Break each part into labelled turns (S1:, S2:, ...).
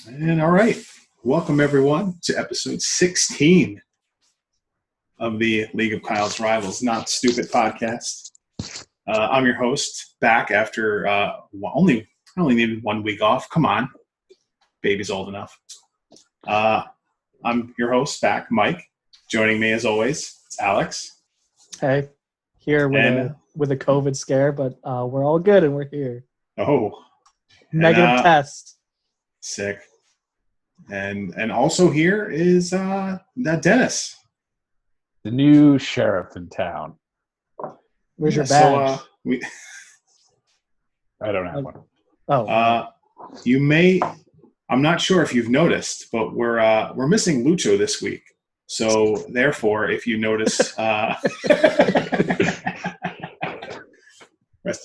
S1: And all right, welcome everyone to episode 16 of the League of Kyle's Rivals Not Stupid podcast. I'm your host, back after I only needed 1 week off. Come on, baby's old enough. I'm your host, back, Mike. Joining me as always, it's Alex.
S2: Hey, here with a COVID scare, but we're all good and we're here.
S1: Oh,
S2: Negative test.
S1: Sick. And also here is Dennis,
S3: the new sheriff in town.
S2: Where's your badge?
S1: So,
S3: I don't have one.
S2: Oh,
S1: you may. I'm not sure if you've noticed, but we're missing Lucho this week. So therefore, if you notice, rest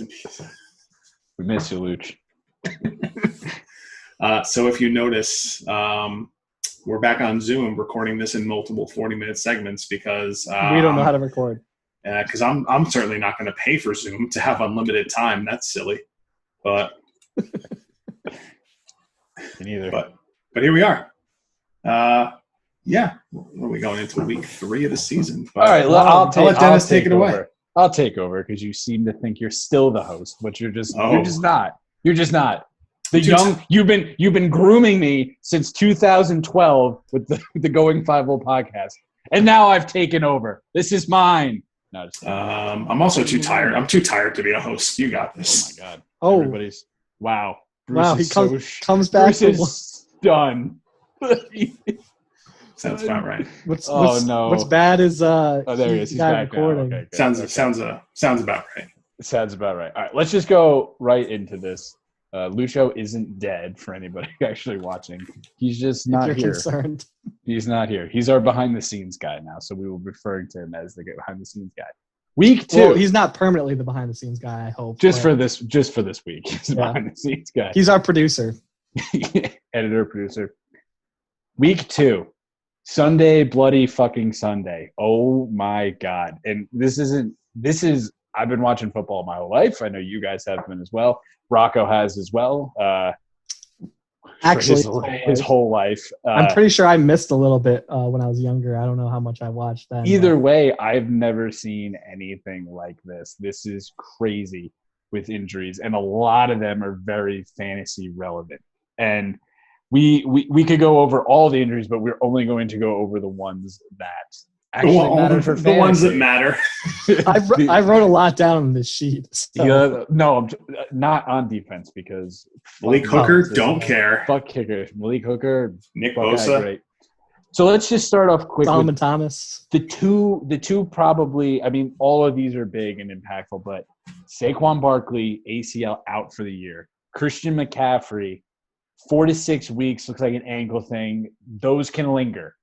S1: in peace.
S3: We miss you, Luch.
S1: So if you notice, we're back on Zoom recording this in multiple 40-minute segments because
S2: we don't know how to record.
S1: Because I'm certainly not going to pay for Zoom to have unlimited time. That's silly. But
S3: neither.
S1: But here we are. Yeah, what are we going into week 3 of the season? But,
S3: all right,
S1: I'll let Dennis take it away.
S3: I'll take over because you seem to think you're still the host, but you're just not. You're just not. You've been grooming me since 2012 with the Going 5-0 podcast, and now I've taken over. This is mine. No,
S1: I'm also too tired. I'm too tired to be a host. You got this.
S3: Oh my god.
S2: Oh,
S3: everybody's wow.
S2: Bruce he comes back.
S3: Bruce is done.
S1: Sounds about right.
S2: What's bad is
S3: there he is. He's back
S2: recording.
S3: now. Okay,
S1: sounds about right.
S3: Sounds about right. All right, let's just go right into this. Lucho isn't dead for anybody actually watching. He's just not
S2: here.
S3: Concerned. He's not here. He's our behind-the-scenes guy now, so we will be referring to him as the behind-the-scenes guy. Week 2.
S2: Well, he's not permanently the behind-the-scenes guy, I hope.
S3: Just for this week. He's the behind-the-scenes guy.
S2: He's our producer.
S3: Editor, producer. Week 2. Sunday, bloody fucking Sunday. Oh my God. And this is I've been watching football my whole life. I know you guys have been as well. Rocco has as well.
S2: Actually,
S3: his whole life.
S2: I'm pretty sure I missed a little bit when I was younger. I don't know how much I watched then.
S3: Either way, I've never seen anything like this. This is crazy with injuries, and a lot of them are very fantasy relevant. And we could go over all the injuries, but we're only going to go over the ones that actually matter for fantasy.
S1: The ones that matter.
S2: I wrote a lot down on this sheet. So.
S3: No, I'm not on defense because
S1: Malik Hooker, don't care.
S3: Fuck kicker. Malik Hooker,
S1: Nick Bosa.
S3: Great. So let's just start off quick.
S2: Solomon Thomas.
S3: The two probably. I mean, all of these are big and impactful, but Saquon Barkley ACL out for the year. Christian McCaffrey, 4 to 6 weeks, looks like an ankle thing. Those can linger.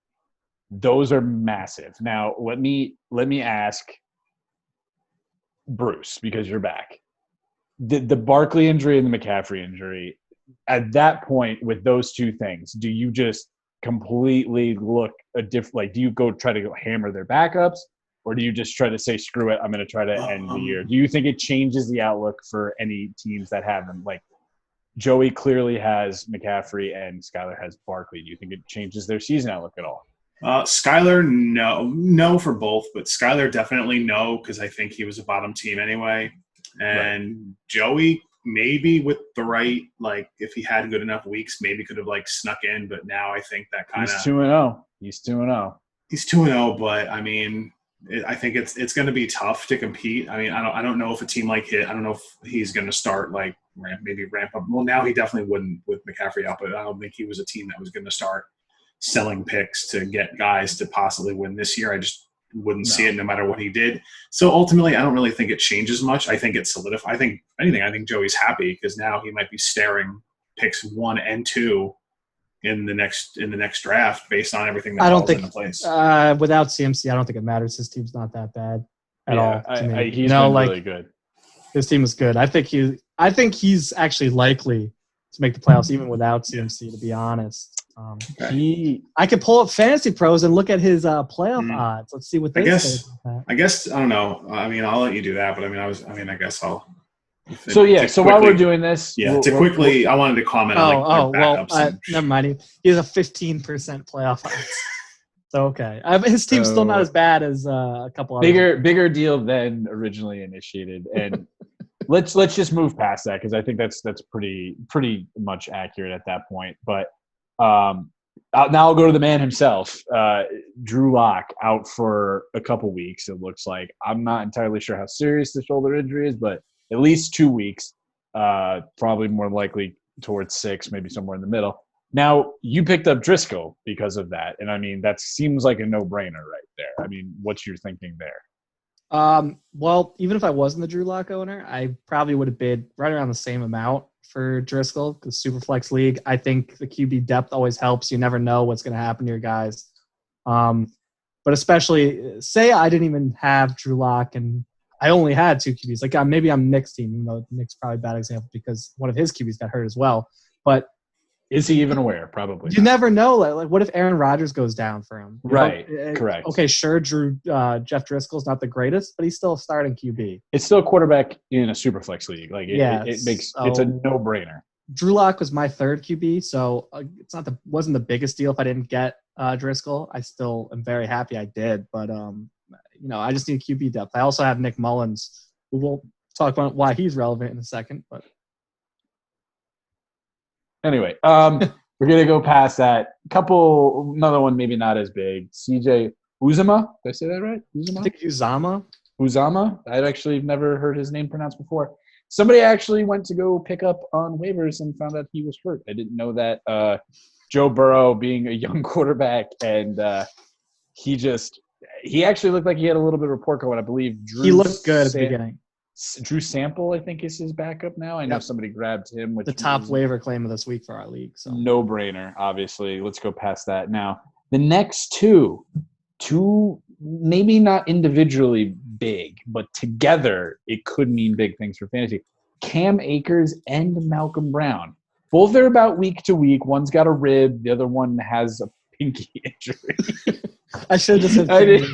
S3: Those are massive. Now, let me ask Bruce, because you're back. The Barkley injury and the McCaffrey injury, at that point with those two things, do you just completely look do you go try to go hammer their backups, or do you just try to say, screw it, I'm going to try to end the year? Do you think it changes the outlook for any teams that have them? Like, Joey clearly has McCaffrey and Skyler has Barkley. Do you think it changes their season outlook at all?
S1: Skyler, no for both, but Skyler definitely no, because I think he was a bottom team anyway. And right. Joey, maybe with the right, if he had good enough weeks, maybe could have snuck in. But now I think that kind of
S3: he's 2-0. He's 2-0.
S1: He's 2-0, but I mean, I think it's going to be tough to compete. I mean, I don't know if a team like I don't know if he's going to start ramp up. Well, now he definitely wouldn't with McCaffrey out, but I don't think he was a team that was going to start selling picks to get guys to possibly win this year. I just wouldn't see it no matter what he did. So ultimately, I don't really think it changes much. I think it solidifies. I think Joey's happy because now he might be staring picks 1 and 2 in the next draft based on everything that falls into place.
S2: Without CMC, I don't think it matters. His team's not that bad at all.
S3: He's been really good.
S2: His team is good. I think he's actually likely to make the playoffs even without CMC, to be honest. I could pull up Fantasy Pros and look at his playoff odds. Let's see what they say about that.
S1: I guess I don't know. I mean, I'll let you do that, but I guess I'll
S3: So while we're doing this,
S1: I wanted to comment on their backups.
S2: Never mind. He has a 15% playoff odds. So okay, his team's still not as bad as a couple others.
S3: Bigger deal than originally initiated, and let's just move past that because I think that's pretty much accurate at that point. But now I'll go to the man himself, Drew Lock, out for a couple weeks. It looks like. I'm not entirely sure how serious the shoulder injury is, but at least 2 weeks, probably more likely towards 6, maybe somewhere in the middle. Now, you picked up Driscoll because of that, and I mean, that seems like a no-brainer right there. I mean, what's your thinking there?
S2: Well, even if I wasn't the Drew Lock owner, I probably would have bid right around the same amount for Driscoll because Superflex League, I think the QB depth always helps. You never know what's going to happen to your guys. But especially, say I didn't even have Drew Lock and I only had 2 QBs. Like maybe I'm Nick's team, even though Nick's probably a bad example because one of his QBs got hurt as well. But
S3: is he even aware? Probably.
S2: You never know. Like, what if Aaron Rodgers goes down for him?
S3: Right. Correct.
S2: Okay, sure. Jeff Driscoll's not the greatest, but he's still a starting QB.
S3: It's still a quarterback in a Superflex league. Like, it's a no-brainer.
S2: Drew Lock was my 3rd QB, so wasn't the biggest deal if I didn't get Driscoll. I still am very happy I did, but I just need QB depth. I also have Nick Mullins, who we'll talk about why he's relevant in a second, but.
S3: Anyway, we're going to go past that. Another one maybe not as big. CJ Uzama. Did I say that right?
S2: I think Uzama.
S3: Uzama. I'd actually never heard his name pronounced before. Somebody actually went to go pick up on waivers and found out he was hurt. I didn't know that. Joe Burrow being a young quarterback, and he actually looked like he had a little bit of rapport going. I believe
S2: he looked good at the beginning.
S3: Drew Sample, I think, is his backup now. I know somebody grabbed him.
S2: The top waiver claim of this week for our league. So
S3: no-brainer, obviously. Let's go past that. Now, the next two maybe not individually big, but together it could mean big things for fantasy. Cam Akers and Malcolm Brown. Both are about week to week. One's got a rib. The other one has a pinky injury.
S2: I should have just said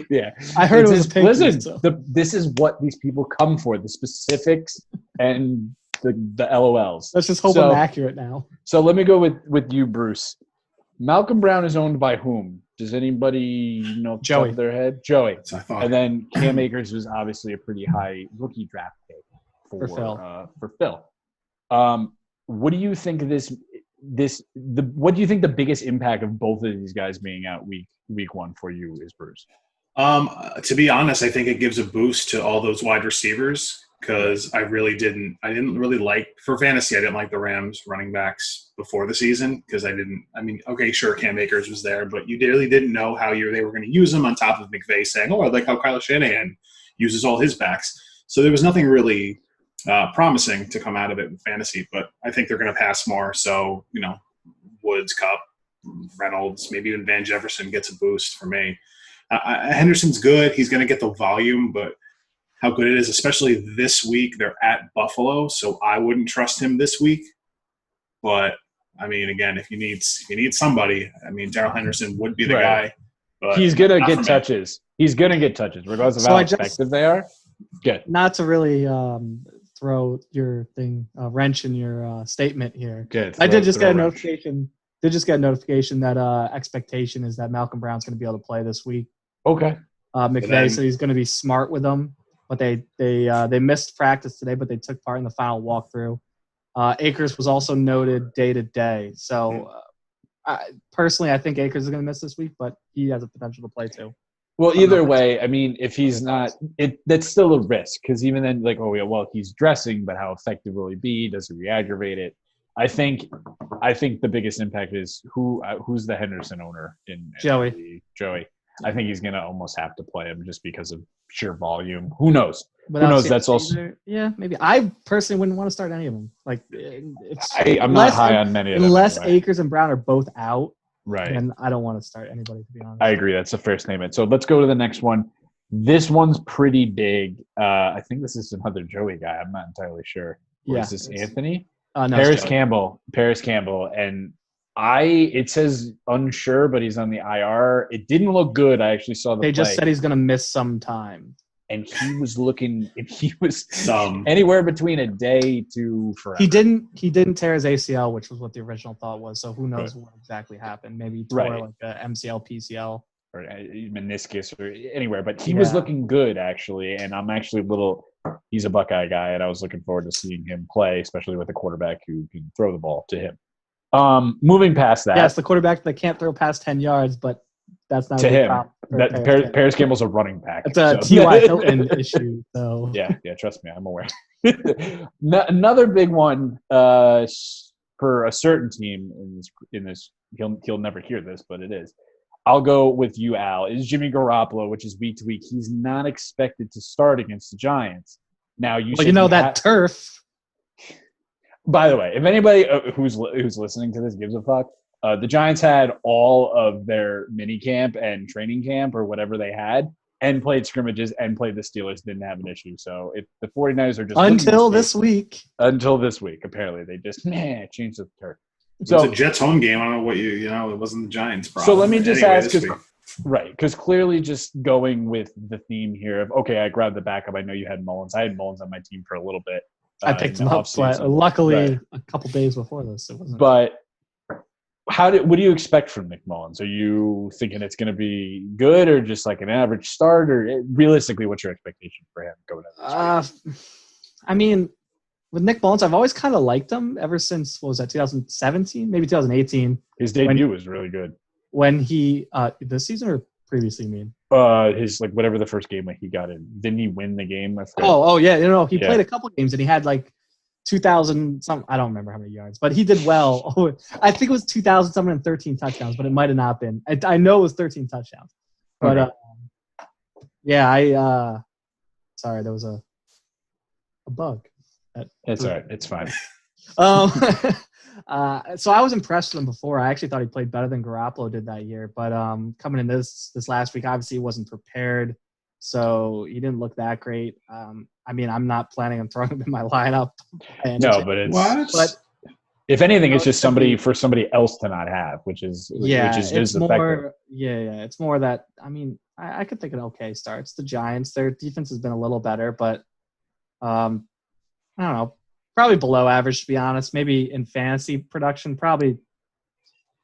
S3: yeah,
S2: I heard it was pinky.
S3: Listen, this is what these people come for: the specifics and the LOLs.
S2: Let's just hope I'm accurate now.
S3: So let me go with you, Bruce. Malcolm Brown is owned by whom? Does anybody know off the top of their head? Joey. And then Cam Akers was obviously a pretty high rookie draft pick for Phil. What do you think what do you think the biggest impact of both of these guys being out week 1 for you is, Bruce?
S1: To be honest, I think it gives a boost to all those wide receivers because I didn't really like, for fantasy, I didn't like the Rams running backs before the season because sure, Cam Akers was there, but you really didn't know how they were going to use him on top of McVay saying, I like how Kyle Shanahan uses all his backs. So there was nothing really promising to come out of it in fantasy, but I think they're going to pass more. So, Woods, Kupp, Reynolds, maybe even Van Jefferson gets a boost for me. Henderson's good. He's going to get the volume, but how good it is, especially this week, they're at Buffalo, so I wouldn't trust him this week. But, again, if you need somebody, Darrell Henderson would be the guy. But
S3: he's going to get touches. He's going to get touches, regardless of how effective they are. Good.
S2: Not to really throw your wrench in your statement here.
S3: Good.
S2: I did just get a notification. That expectation is that Malcolm Brown's going to be able to play this week.
S3: Okay.
S2: McVay said he's going to be smart with them, but they missed practice today, but they took part in the final walkthrough. Akers was also noted day to day. So personally, I think Akers is going to miss this week, but he has a potential to play too.
S3: Well, either way, if he's not, that's still a risk because even then, he's dressing, but how effective will he be? Does he re-aggravate it? I think the biggest impact is who's the Henderson owner in
S2: Joey.
S3: Joey. I think he's going to almost have to play him just because of sheer volume. Who knows?
S2: Without
S3: Who knows? That's also
S2: maybe. I personally wouldn't want to start any of them.
S3: I'm not high on many of them.
S2: Unless Akers and Brown are both out.
S3: Right.
S2: And I don't want to start anybody, to be honest.
S3: I agree. That's a fair statement. So let's go to the next one. This one's pretty big. I think this is another Joey guy. I'm not entirely sure. Is this Anthony?
S2: No,
S3: Paris Campbell. And it says unsure, but he's on the IR. It didn't look good. I actually saw the play.
S2: They just said he's going to miss some time.
S3: and he was looking. And he was
S1: Some.
S3: anywhere between a day to forever.
S2: He didn't tear his ACL, which was what the original thought was. So who knows what exactly happened? Maybe he tore like a MCL, PCL,
S3: or meniscus, or anywhere. But he was looking good actually, and I'm actually a little. He's a Buckeye guy, and I was looking forward to seeing him play, especially with a quarterback who can throw the ball to him. Moving past that,
S2: yes, the quarterback that can't throw past 10 yards, but that's not
S3: to him.
S2: That
S3: Paris Campble's a running back.
S2: It's a T.Y. Hilton issue. So
S3: yeah, trust me, I'm aware. Another big one for a certain team in this, he'll never hear this, but it is. I'll go with you, Al. Is Jimmy Garoppolo, which is week to week. He's not expected to start against the Giants. Now
S2: that turf.
S3: By the way, if anybody who's listening to this gives a fuck, the Giants had all of their mini camp and training camp or whatever they had and played scrimmages and played the Steelers, didn't have an issue. So if the 49ers are just
S2: until this week,
S3: apparently they just changed the turf. So
S1: it's a Jets home game. I don't know what it wasn't the Giants' problem.
S3: So let me just ask, because clearly just going with the theme here of, okay, I grabbed the backup. I know you had Mullins. I had Mullins on my team for a little bit.
S2: I picked him up, luckily a couple days before this. It wasn't.
S3: But what do you expect from Nick Mullins? Are you thinking it's going to be good or just like an average start? Or realistically, what's your expectation for him going into this week?
S2: I mean, with Nick Mullins, I've always kind of liked him ever since, 2017, maybe 2018.
S3: His debut was really good.
S2: When he this season or previously, you mean?
S3: His whatever the first game that he got in. Didn't he win the game?
S2: Oh yeah, he played a couple games and he had 2,000 some. I don't remember how many yards, but he did well. I think it was 2,000 something and 13 touchdowns, but it might have not been. I know it was 13 touchdowns. But sorry, there was a bug.
S3: It's all right. It's fine.
S2: So I was impressed with him before. I actually thought he played better than Garoppolo did that year. But coming in this last week, obviously he wasn't prepared, so he didn't look that great. I mean, I'm not planning on throwing him in my lineup.
S3: No, but it's if anything, it's just somebody else to not have, which is
S2: it's more. It's more that I could think an okay start. It's the Giants. Their defense has been a little better, but I don't know. Probably below average, to be honest. Maybe in fantasy production, probably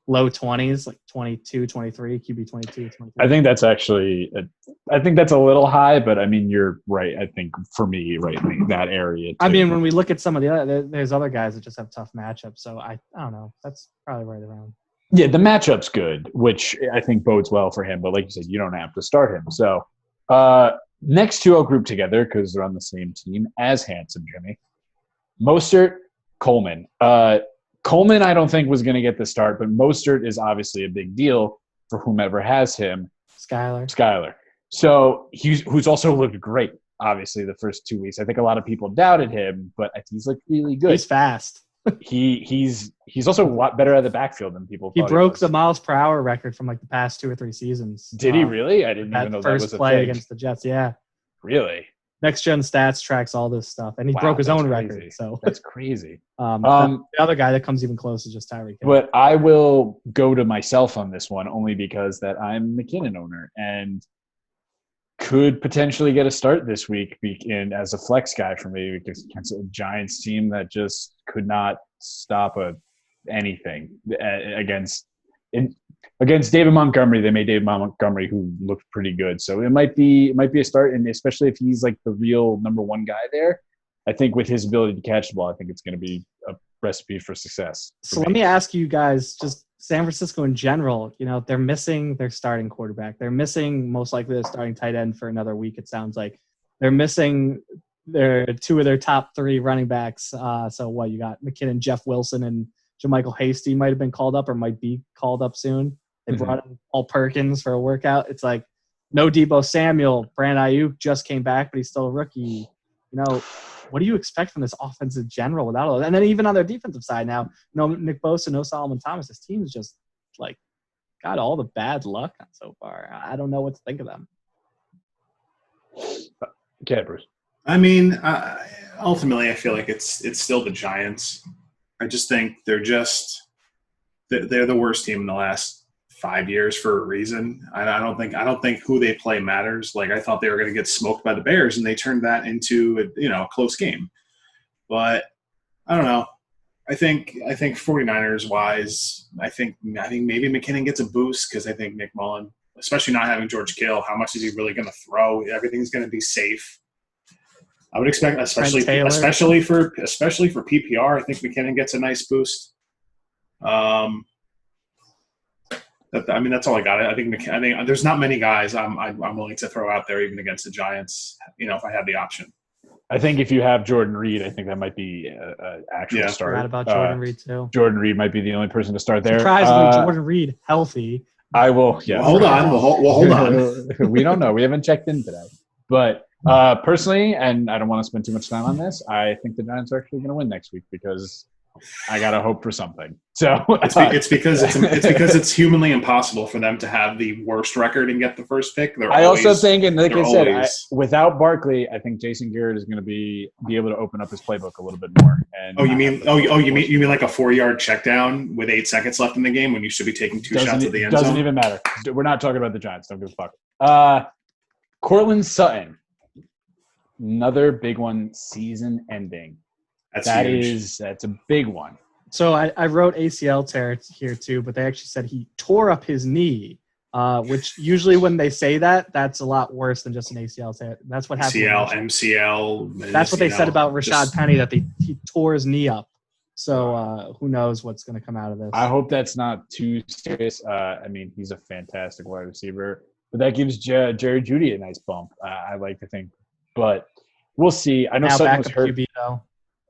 S2: low 20s, like 22, 23, QB 22, 23.
S3: I think that's actually a little high, but I mean, you're right. I think for me, right, that area.
S2: I mean, when we look at some of the other, there's other guys that just have tough matchups. So I don't know. That's probably right around.
S3: Yeah, the matchup's good, which I think bodes well for him. But like you said, you don't have to start him. So next two I'll group together because they're on the same team as Handsome Jimmy. Mostert, Coleman. Coleman, I don't think was going to get the start, but Mostert is obviously a big deal for whomever has him. Skyler. So who's also looked great, obviously, the first 2 weeks. I think a lot of people doubted him, but he's looked really good.
S2: He's fast.
S3: He's also a lot better at the backfield than people thought.
S2: He broke the miles per hour record from the past 2 or 3 seasons.
S3: Did he really? I didn't even know that was a thing.
S2: First play against the Jets, yeah.
S3: Really?
S2: Next Gen Stats tracks all this stuff, and he broke his own record. So
S3: that's crazy.
S2: The other guy that comes even close is just Tyreek Hill.
S3: But I will go to myself on this one only because that I'm a McKinnon owner and could potentially get a start this week as a flex guy for me because it's a Giants team that just could not stop anything against David Montgomery. They made David Montgomery, who looked pretty good. So it might be a start, and especially if he's like the real number one guy there, I think with his ability to catch the ball, I think it's going to be a recipe for success.
S2: So let me ask you guys, just San Francisco in general, they're missing their starting quarterback. They're missing most likely their starting tight end for another week, it sounds like. They're missing their 2 of their top 3 running backs. So what, you got McKinnon, Jeff Wilson, and JaMychal Hasty might have been called up or might be called up soon. They brought in Paul Perkins for a workout. It's like no Deebo Samuel. Brandon Ayuk just came back, but he's still a rookie. What do you expect from this offense in general without all that? And then even on their defensive side now, no Nick Bosa, no Solomon Thomas. This team is just got all the bad luck so far. I don't know what to think of them.
S3: Okay, Bruce.
S1: I mean, ultimately, I feel like it's still the Giants. I just think they're the worst team in the last 5 years for a reason. I don't think who they play matters. Like, I thought they were going to get smoked by the Bears, and they turned that into a close game. But I don't know. I think 49ers wise, I think maybe McKinnon gets a boost because I think Nick Mullen, especially not having George Kittle, how much is he really going to throw? Everything's going to be safe. I would expect, especially for PPR, I think McKinnon gets a nice boost. That's all I got. I think there's not many guys I'm willing to throw out there even against the Giants. If I had the option.
S3: I think if you have Jordan Reed, I think that might be an actual start.
S2: Forgot about Jordan Reed too.
S3: Jordan Reed might be the only person to start there.
S2: Surprisingly, Jordan Reed healthy.
S3: I will. Yeah.
S1: Well, hold on. We'll hold on.
S3: We don't know. We haven't checked in today. But personally, and I don't want to spend too much time on this, I think the Giants are actually going to win next week because I gotta hope for something. So
S1: it's because it's humanly impossible for them to have the worst record and get the first pick.
S3: I also think, and like I said, without Barkley, I think Jason Garrett is going to be able to open up his playbook a little bit more. And
S1: you mean like a 4-yard check down with 8 seconds left in the game when you should be taking 2 shots at the end zone?
S3: Doesn't even matter. We're not talking about the Giants. Don't give a fuck. Cortland Sutton, another big one, season ending. That's a big one.
S2: So I wrote ACL tear here too, but they actually said he tore up his knee, which usually when they say that, that's a lot worse than just an ACL tear. That's what happened.
S1: MCL.
S2: That's what they said about Rashad Penny, that he tore his knee up. So who knows what's going to come out of this.
S3: I hope that's not too serious. He's a fantastic wide receiver, but that gives Jerry Jeudy a nice bump, I like to think. But we'll see. I know Sutton was hurt. QB, though.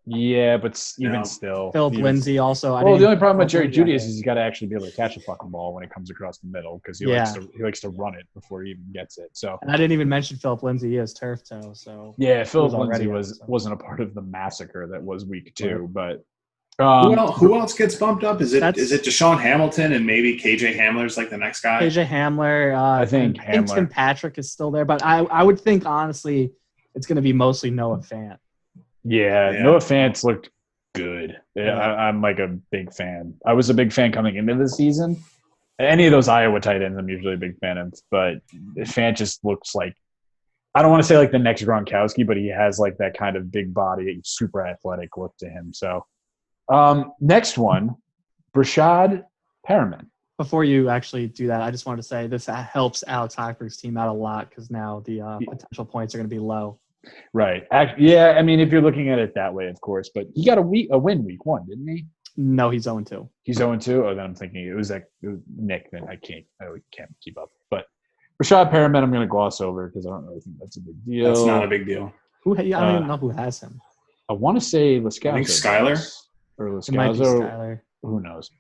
S3: Yeah, but still.
S2: Philip Lindsay also.
S3: The only problem with Jerry Jeudy is he's got to actually be able to catch a fucking ball when it comes across the middle because he likes to run it before he even gets it. So. And
S2: I didn't even mention Philip Lindsay. He has turf toe. So.
S3: Yeah, Philip Lindsay wasn't a part of the massacre that was week 2, but.
S1: Who else gets bumped up? Is it Deshaun Hamilton and maybe KJ Hamler's like the next guy?
S2: KJ Hamler. I think Tim Patrick is still there, but I would think honestly it's going to be mostly Noah Fant.
S3: Yeah, Noah Fant looked good. Yeah, I'm like a big fan. I was a big fan coming into the season. Any of those Iowa tight ends, I'm usually a big fan of. But Fant just looks like, I don't want to say like the next Gronkowski, but he has like that kind of big body, super athletic look to him. So next one, Brashad Perriman.
S2: Before you actually do that, I just wanted to say this helps Alex Hochberg's team out a lot because now the potential points are going to be low.
S3: Right. Yeah, if you're looking at it that way, of course. But he got a win week 1, didn't he?
S2: No, he's 0-2.
S3: He's 0-2? Oh, then I'm thinking it was Nick. Then I can't keep up. But Brashad Perriman, I'm going to gloss over because I don't really think that's a big deal.
S1: That's not a big deal.
S2: I don't even know who has him.
S3: I want to say Lascazzo.
S1: I think Skyler.
S3: Or Lascazzo.
S2: It might be Skyler.
S3: Who knows?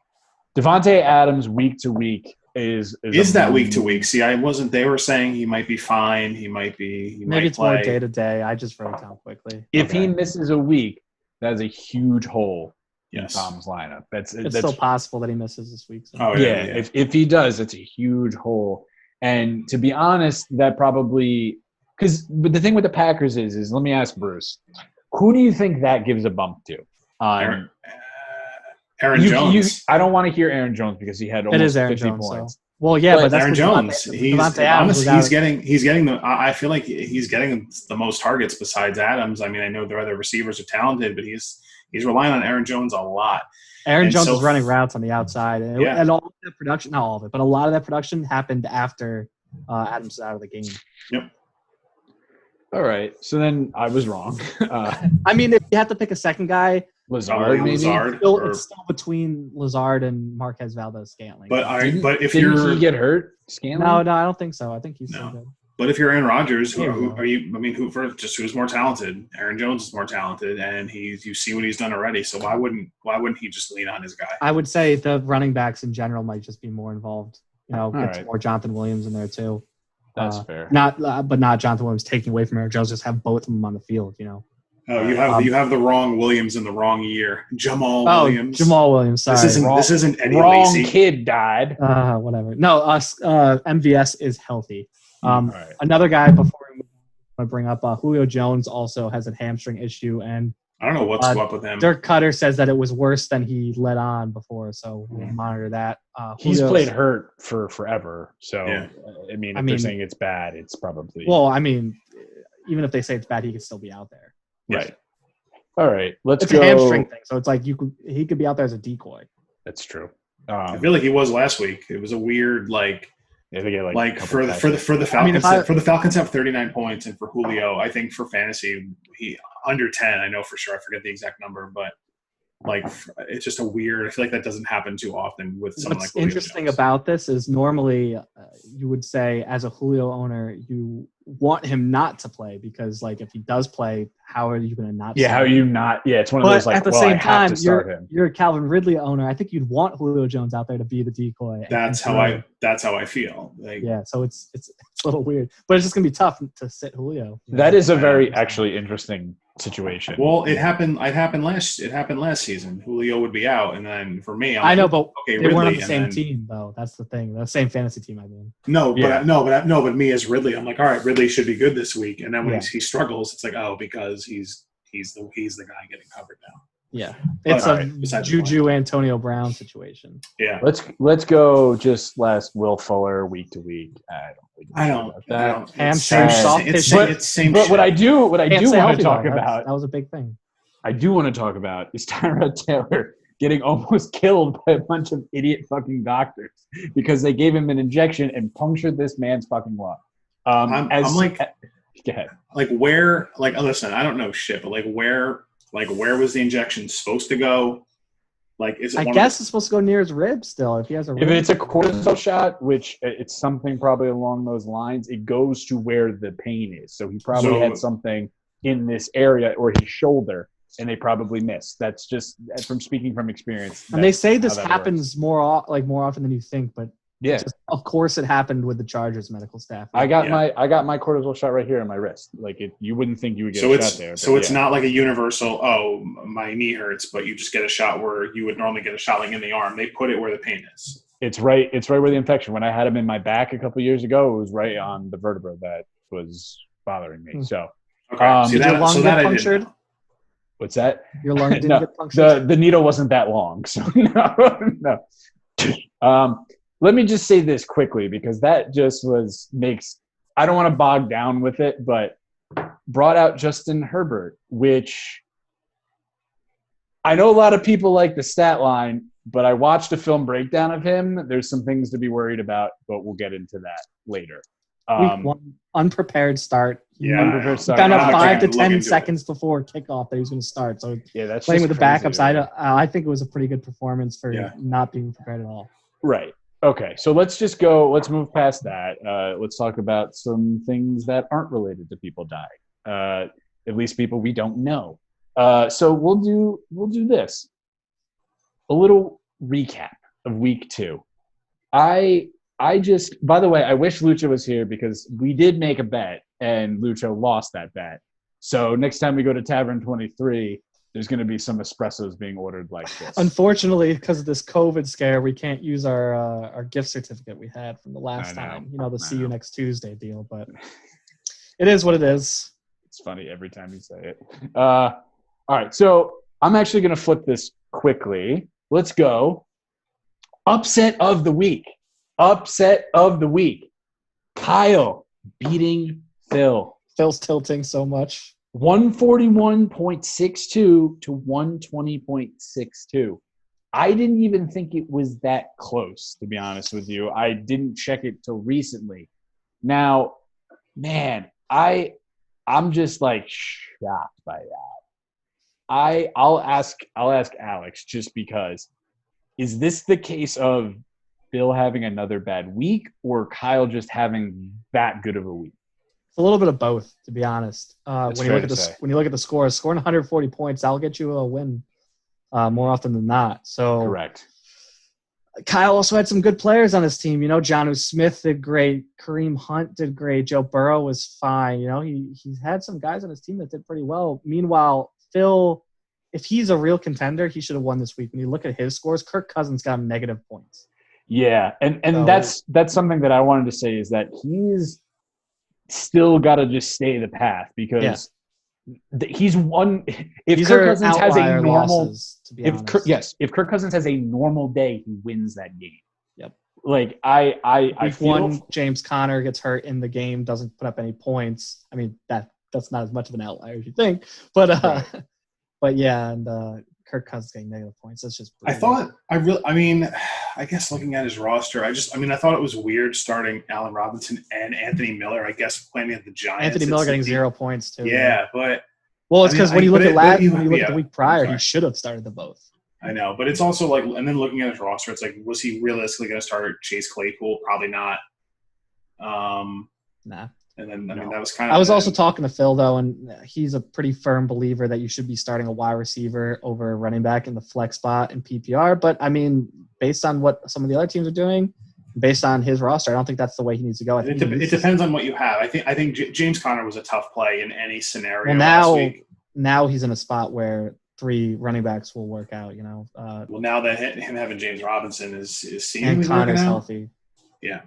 S3: Devontae Adams week to week is
S1: that week to week. See, I wasn't. They were saying he might be fine. Maybe
S2: it's more day to day. I just wrote it down quickly.
S3: If he misses a week, that is a huge hole in Tom's lineup. That's
S2: still possible that he misses this week. So.
S3: Oh yeah. If he does, it's a huge hole. And to be honest, that probably but the thing with the Packers is let me ask Bruce, who do you think that gives a bump to?
S1: Aaron Jones.
S3: I don't want to hear Aaron Jones because he had almost 50
S2: Jones,
S3: points.
S2: So. Well, yeah, but that's
S1: Aaron Jones. He's getting the. I feel like he's getting the most targets besides Adams. I know their other receivers are talented, but he's relying on Aaron Jones a lot.
S2: Aaron Jones is running routes on the outside, and all of that production, not all of it, but a lot of that production happened after Adams was out of the game.
S1: Yep.
S3: All right, so then I was wrong.
S2: If you had to pick a second guy.
S3: Lazard, maybe.
S2: It's still between Lazard and Marquez Valdez-Scantling.
S1: But if
S3: didn't he get hurt, Scantling?
S2: No, I don't think so. I think he's still good.
S1: But if you're Aaron Rodgers, who's more talented? Aaron Jones is more talented, and you see what he's done already. So why wouldn't he just lean on his guy?
S2: I would say the running backs in general might just be more involved. Get more Jonathan Williams in there too.
S3: That's fair.
S2: Not Jonathan Williams taking away from Aaron Jones. Just have both of them on the field.
S1: Oh, you have the wrong Williams in the wrong year. Jamal Williams.
S2: Jamal Williams. Sorry,
S1: this isn't Eddie
S3: wrong
S1: Lacy.
S3: Kid died.
S2: Whatever. No, MVS is healthy. Another guy before we bring up Julio Jones also has a hamstring issue, and
S1: I don't know what's up with him.
S2: Dirk Cutter says that it was worse than he let on before, so we'll monitor that.
S3: He's played hurt for forever, so
S1: Yeah.
S3: I mean, if they're saying it's bad, it's probably
S2: even if they say it's bad, he could still be out there.
S3: Right. All right, let's
S2: it's
S3: go.
S2: It's a hamstring thing, so it's like he could be out there as a decoy.
S3: That's true.
S1: I feel like he was last week. It was a weird
S3: they get
S1: for the Falcons. For the Falcons have 39 points, and for Julio, I think for fantasy he under 10. I know for sure. I forget the exact number, but it's just a weird. I feel like that doesn't happen too often with someone like Julio
S2: interesting
S1: Jones.
S2: About this is normally you would say as a Julio owner you want him not to play because if he does play, how are you going to not?
S3: Yeah, how are you not? Yeah, it's one of those
S2: at the same time,
S3: him.
S2: You're a Calvin Ridley owner. I think you'd want Julio Jones out there to be the decoy.
S1: That's how I feel.
S2: So it's a little weird, but it's just going to be tough to sit Julio.
S3: That is a very actually interesting situation.
S1: Well, it happened last season. Julio would be out, and then for me,
S2: I know, but they
S1: Ridley,
S2: weren't on the same team though. That's the thing. The same fantasy team. I mean,
S1: but me as Ridley, I'm like, all right, Ridley should be good this week, and then when he struggles, it's like, oh, because he's the guy getting covered now.
S2: Yeah, it's a Juju Antonio Brown situation.
S1: Yeah,
S3: let's go. Just last Will Fuller week to week.
S1: I don't.
S2: Hamstring soft tissue.
S3: But what I do want to talk
S2: about that was a big thing.
S3: I do want to talk about is Tyrod Taylor getting almost killed by a bunch of idiot fucking doctors because they gave him an injection and punctured this man's fucking lung.
S1: I'm like,
S3: go ahead.
S1: Listen, I don't know shit, but where was the injection supposed to go? Is it?
S2: I guess it's supposed to go near his rib still. If he has a rib.
S3: If it's a cortisol shot, which it's something probably along those lines, it goes to where the pain is. So he probably had something in this area or his shoulder, and they probably missed. That's just from speaking from experience.
S2: And they say this happens more often than you think, but of course it happened with the Chargers medical staff.
S3: I got my cortisol shot right here in my wrist. You wouldn't think you would get a shot there.
S1: So it's not like a universal, my knee hurts, but you just get a shot where you would normally get a shot in the arm. They put it where the pain is.
S3: It's right where the infection. When I had him in my back a couple years ago, it was right on the vertebra that was boring me. So
S2: did your lung get punctured?
S3: What's that?
S2: Your lung didn't get punctured?
S3: The needle wasn't that long, so no. Let me just say this quickly because that just I don't want to bog down with it, but brought out Justin Herbert, which I know a lot of people like the stat line, but I watched a film breakdown of him. There's some things to be worried about, but we'll get into that later.
S2: Week 1, unprepared start.
S3: Unprepared start.
S2: Found out 5 to 10 seconds before kickoff that he was going to start. So
S3: that's
S2: playing with the backups, I think it was a pretty good performance for not being prepared at all.
S3: Right. Okay, so let's move past that. Let's talk about some things that aren't related to people dying. At least people we don't know. So we'll do this. A little recap of week 2. By the way, I wish Lucha was here because we did make a bet and Lucha lost that bet. So next time we go to Tavern 23, there's going to be some espressos being ordered like this.
S2: Unfortunately, because of this COVID scare, we can't use our gift certificate we had from the last time. The see you next Tuesday deal, but it is what it is.
S3: It's funny every time you say it. All right, so I'm actually going to flip this quickly. Let's go. Upset of the week. Kyle beating Phil.
S2: Phil's tilting so much.
S3: 141.62 to 120.62. I didn't even think it was that close, to be honest with you. I didn't check it till recently. Now, man, I'm just shocked by that. I'll ask Alex just because. Is this the case of Bill having another bad week or Kyle just having that good of a week?
S2: It's a little bit of both, to be honest. When you look at the scores, scoring 140 points, that'll get you a win more often than not. So
S3: correct.
S2: Kyle also had some good players on his team. Jonnu Smith did great. Kareem Hunt did great. Joe Burrow was fine. He's had some guys on his team that did pretty well. Meanwhile, Phil, if he's a real contender, he should have won this week. When you look at his scores, Kirk Cousins got him negative points.
S3: Yeah, and that's something that I wanted to say is that he's still got to just stay the path because He's one. If
S2: These
S3: Kirk
S2: are
S3: Cousins has a
S2: outlier
S3: normal,
S2: losses, to be honest.
S3: if Kirk Cousins has a normal day, he wins that game.
S2: Yep.
S3: Like I
S2: Week
S3: feel,
S2: one, James Conner gets hurt in the game, doesn't put up any points. I mean, that's not as much of an outlier as you think, but
S3: Right.
S2: but yeah, and Kirk Cousins getting negative points. That's just
S1: I guess looking at his roster, I thought it was weird starting Allen Robinson and Anthony Miller. I guess playing at the Giants.
S2: Anthony Miller getting 0 points too.
S1: Yeah, but
S2: well, it's because when you look at the week prior,
S1: he
S2: should have started them both.
S1: I know, but it's also like, and then looking at his roster, it's like, was he realistically going to start Chase Claypool? Probably not.
S2: Nah.
S1: And then, that was kind of.
S2: I was also talking to Phil, though, and he's a pretty firm believer that you should be starting a wide receiver over a running back in the flex spot in PPR. But, I mean, based on what some of the other teams are doing, based on his roster, I don't think that's the way he needs to go. I think
S1: it depends on what you have. I think James Conner was a tough play in any scenario
S2: last
S1: week.
S2: Now he's in a spot where 3 running backs will work out,
S1: well, now that him having James Robinson is seemingly
S2: and Connor's
S1: working out.
S2: healthy.
S1: Yeah.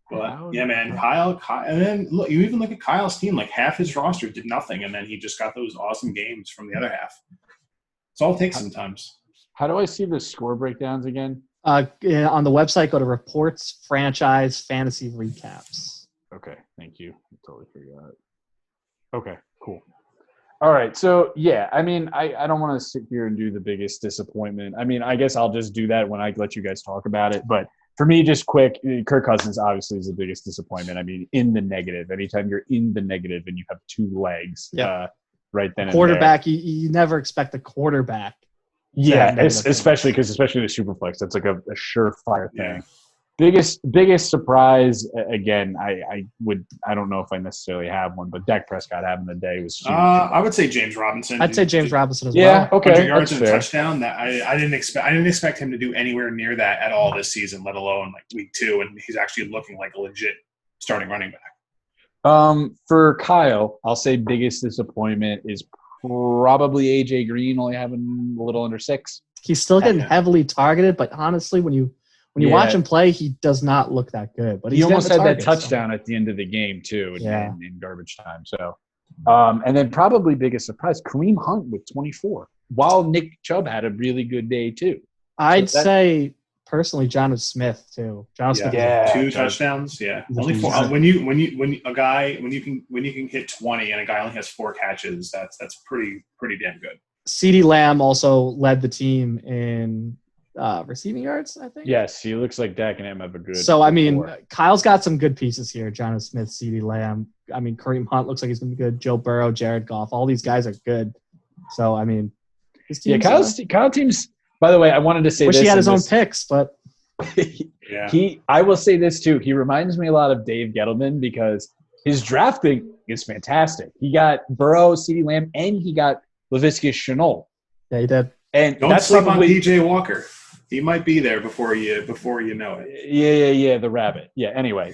S1: But yeah, man, Kyle, and then look, you even look at Kyle's team. Like half his roster did nothing, and then he just got those awesome games from the other half. It's all it takes sometimes.
S3: How do I see the score breakdowns again?
S2: On the website, go to reports, franchise, fantasy recaps.
S3: Okay, thank you. I totally forgot. Okay, cool. All right, so yeah, I mean, I don't want to sit here and do the biggest disappointment. I mean, I guess I'll just do that when I let you guys talk about it. But for me, just quick, Kirk Cousins obviously is the biggest disappointment. I mean, in the negative. Anytime you're in the negative and you have 2 legs, right then
S2: quarterback, and there. You never expect a quarterback.
S3: Yeah, especially the Superflex. That's like a surefire thing. Biggest surprise again. I don't know if I necessarily have one, but Dak Prescott having the day was huge.
S1: I would say James Robinson.
S2: I'd say James Robinson as well.
S3: Yeah, okay,
S1: 100 yards
S3: that's
S1: and a
S3: fair.
S1: touchdown. That I didn't expect him to do anywhere near that at all this season, let alone like week 2, and he's actually looking like a legit starting running back.
S3: For Kyle, I'll say biggest disappointment is probably AJ Green only having a little under 6.
S2: He's still getting heavily targeted, but honestly, when you watch him play, he does not look that good. But
S3: he almost had that touchdown at the end of the game too, in garbage time. So, and then probably biggest surprise, Kareem Hunt with 24, while Nick Chubb had a really good day too.
S2: I'd say personally, Jonnu Smith too. Jonnu Smith,
S1: 2 touchdowns. Yeah, only 4. When you can hit 20 and a guy only has 4 catches, that's pretty damn good.
S2: CeeDee Lamb also led the team in receiving yards, I think.
S3: Yes, he looks like Dak and him have a good.
S2: So I mean, Kyle's got some good pieces here. Jonnu Smith, CeeDee Lamb. I mean, Kareem Hunt looks like he's gonna be good. Joe Burrow, Jared Goff. All these guys are good. So I mean, his team's
S3: Kyle team's. By the way, I wanted to say
S2: wish he had his own picks, but
S1: I
S3: will say this too. He reminds me a lot of Dave Gettleman because his drafting is fantastic. He got Burrow, CeeDee Lamb, and he got Laviska Shenault.
S2: Yeah, he did.
S3: And
S1: don't sleep on PJ Walker. He might be there before you know it.
S3: Yeah, the rabbit. Yeah, anyway.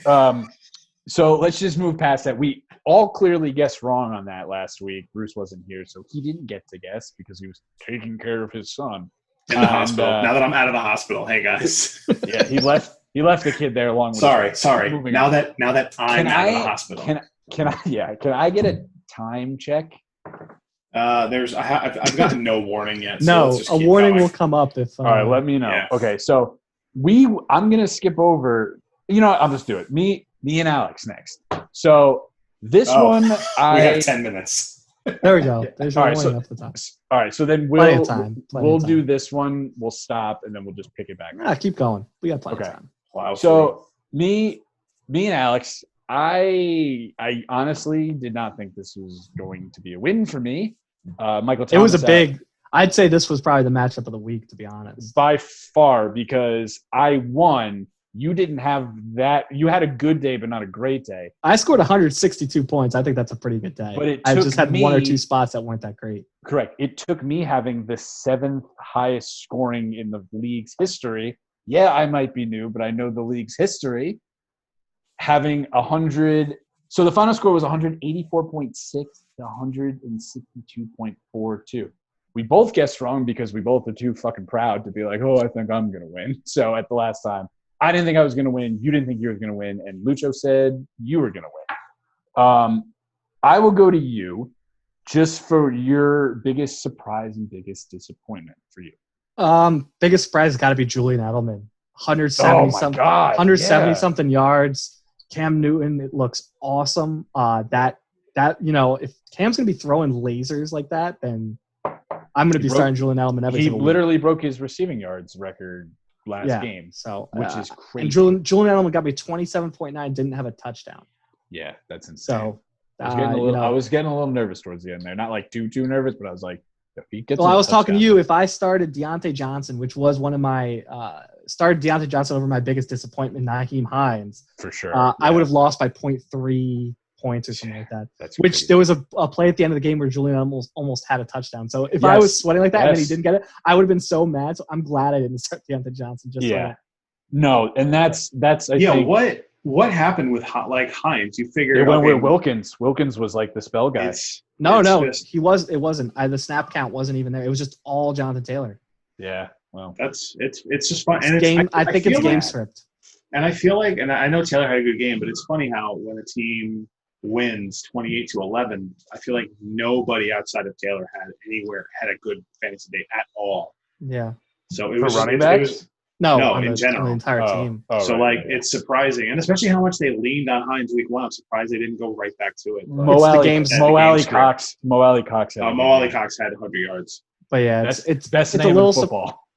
S3: So let's just move past that. We all clearly guessed wrong on that last week. Bruce wasn't here, so he didn't get to guess because he was taking care of his son.
S1: In the hospital. Now that I'm out of the hospital. Hey guys.
S3: Yeah, he left the kid there along with
S1: Sorry. Now that I'm out of the hospital.
S3: Can I get a time check?
S1: I've gotten no warning yet.
S2: So a warning will come up if.
S3: All right, let me know. Yeah. Okay, so I'm gonna skip over. I'll just do it. Me and Alex next. So this one,
S1: we have 10 minutes.
S2: There we go. There's your
S3: warning
S2: up the top.
S3: All right, so then we'll do this one. We'll stop and then we'll just pick it back.
S2: Keep going. We got plenty of time.
S1: Wow.
S3: So me and Alex, I honestly did not think this was going to be a win for me. Michael Thomas.
S2: It was a big. I'd say this was probably the matchup of the week, to be honest.
S3: By far, because I won. You didn't have that. You had a good day, but not a great day.
S2: I scored 162 points. I think that's a pretty good day.
S3: But
S2: I just had 1 or 2 spots that weren't that great.
S3: Correct. It took me having the 7th highest scoring in the league's history. Yeah, I might be new, but I know the league's history. Having 100. So the final score was 184.6 to 162.42. We both guessed wrong because we both are too fucking proud to be like, I think I'm going to win. So at the last time, I didn't think I was going to win. You didn't think you were going to win. And Lucho said you were going to win. I will go to you. Just for your biggest surprise and biggest disappointment for you.
S2: Biggest surprise has got to be Julian Edelman.
S3: Oh my God.
S2: 170
S3: yeah.
S2: something yards. Cam Newton, it looks awesome. That if Cam's gonna be throwing lasers like that, then I'm gonna be starting Julian Edelman every
S3: He
S2: single
S3: literally broke his receiving yards record last game,
S2: so
S3: which is crazy.
S2: And Julian Edelman got me 27.9, didn't have a touchdown.
S3: Yeah, that's insane.
S2: So
S3: I was getting a little nervous towards the end there. Not like too nervous, but I was like, if he gets
S2: I was talking to you. If I started Deontay Johnson, which was one of my started Deontay Johnson over my biggest disappointment, Nyheim Hines,
S3: for sure,
S2: I would have lost by 0.3 points or something like that.
S3: That's
S2: which
S3: crazy.
S2: There was a play at the end of the game where Julian almost had a touchdown. So if I was sweating like that and then he didn't get it, I would have been so mad. So I'm glad I didn't start Deontay Johnson.
S3: No, and that's I think,
S1: what happened with Hines? You figured
S3: it went with Wilkins. Wilkins was like the spell guy.
S2: He was. It wasn't. The snap count wasn't even there. It was just all Jonathan Taylor.
S3: Yeah, well,
S1: it's just fun. And
S2: I think it's game script.
S1: And I feel like, and I know Taylor had a good game, but it's funny how when a team wins 28-11, I feel like nobody outside of Taylor had a good fantasy day at all.
S2: Yeah.
S1: So it was
S3: running backs.
S1: No, in general.
S2: On the entire team.
S1: It's surprising, and especially how much they leaned on Hines week 1. I'm surprised they didn't go right back to it.
S3: Mo Alley Cox had
S1: 100 yards.
S2: But yeah, it's
S3: best
S2: it's
S3: name
S2: a little
S3: in football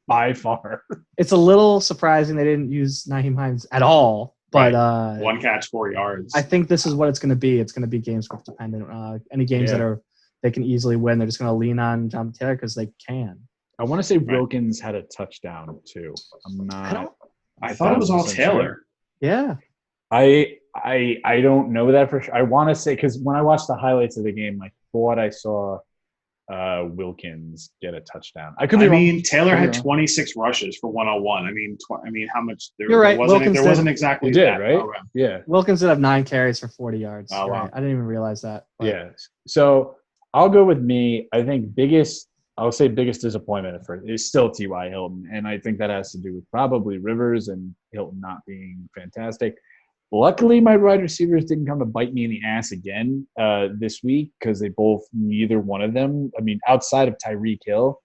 S3: by far.
S2: It's a little surprising they didn't use Nyheim Hines at all. But
S1: one catch, 4 yards.
S2: I think this is what it's going to be. It's going to be game script dependent. Any games that they can easily win, they're just going to lean on Jonathan Taylor because they can.
S3: I want to say Wilkins had a touchdown too. I'm not.
S1: I thought it was all Taylor.
S2: Yeah.
S3: I don't know that for sure. I want to say because when I watched the highlights of the game, I thought I saw Wilkins get a touchdown. I could be wrong.
S1: Taylor had 26 rushes for 101. I mean, how much?
S2: You're right.
S1: There wasn't exactly that.
S3: Right? Yeah.
S2: Wilkins did have 9 carries for 40 yards.
S1: Oh, wow.
S2: Right. I didn't even realize that.
S3: But. Yeah. So I'll go with me. I think biggest disappointment at first is still T.Y. Hilton. And I think that has to do with probably Rivers and Hilton not being fantastic. Luckily, my wide receivers didn't come to bite me in the ass again this week because neither one of them, I mean, outside of Tyreek Hill,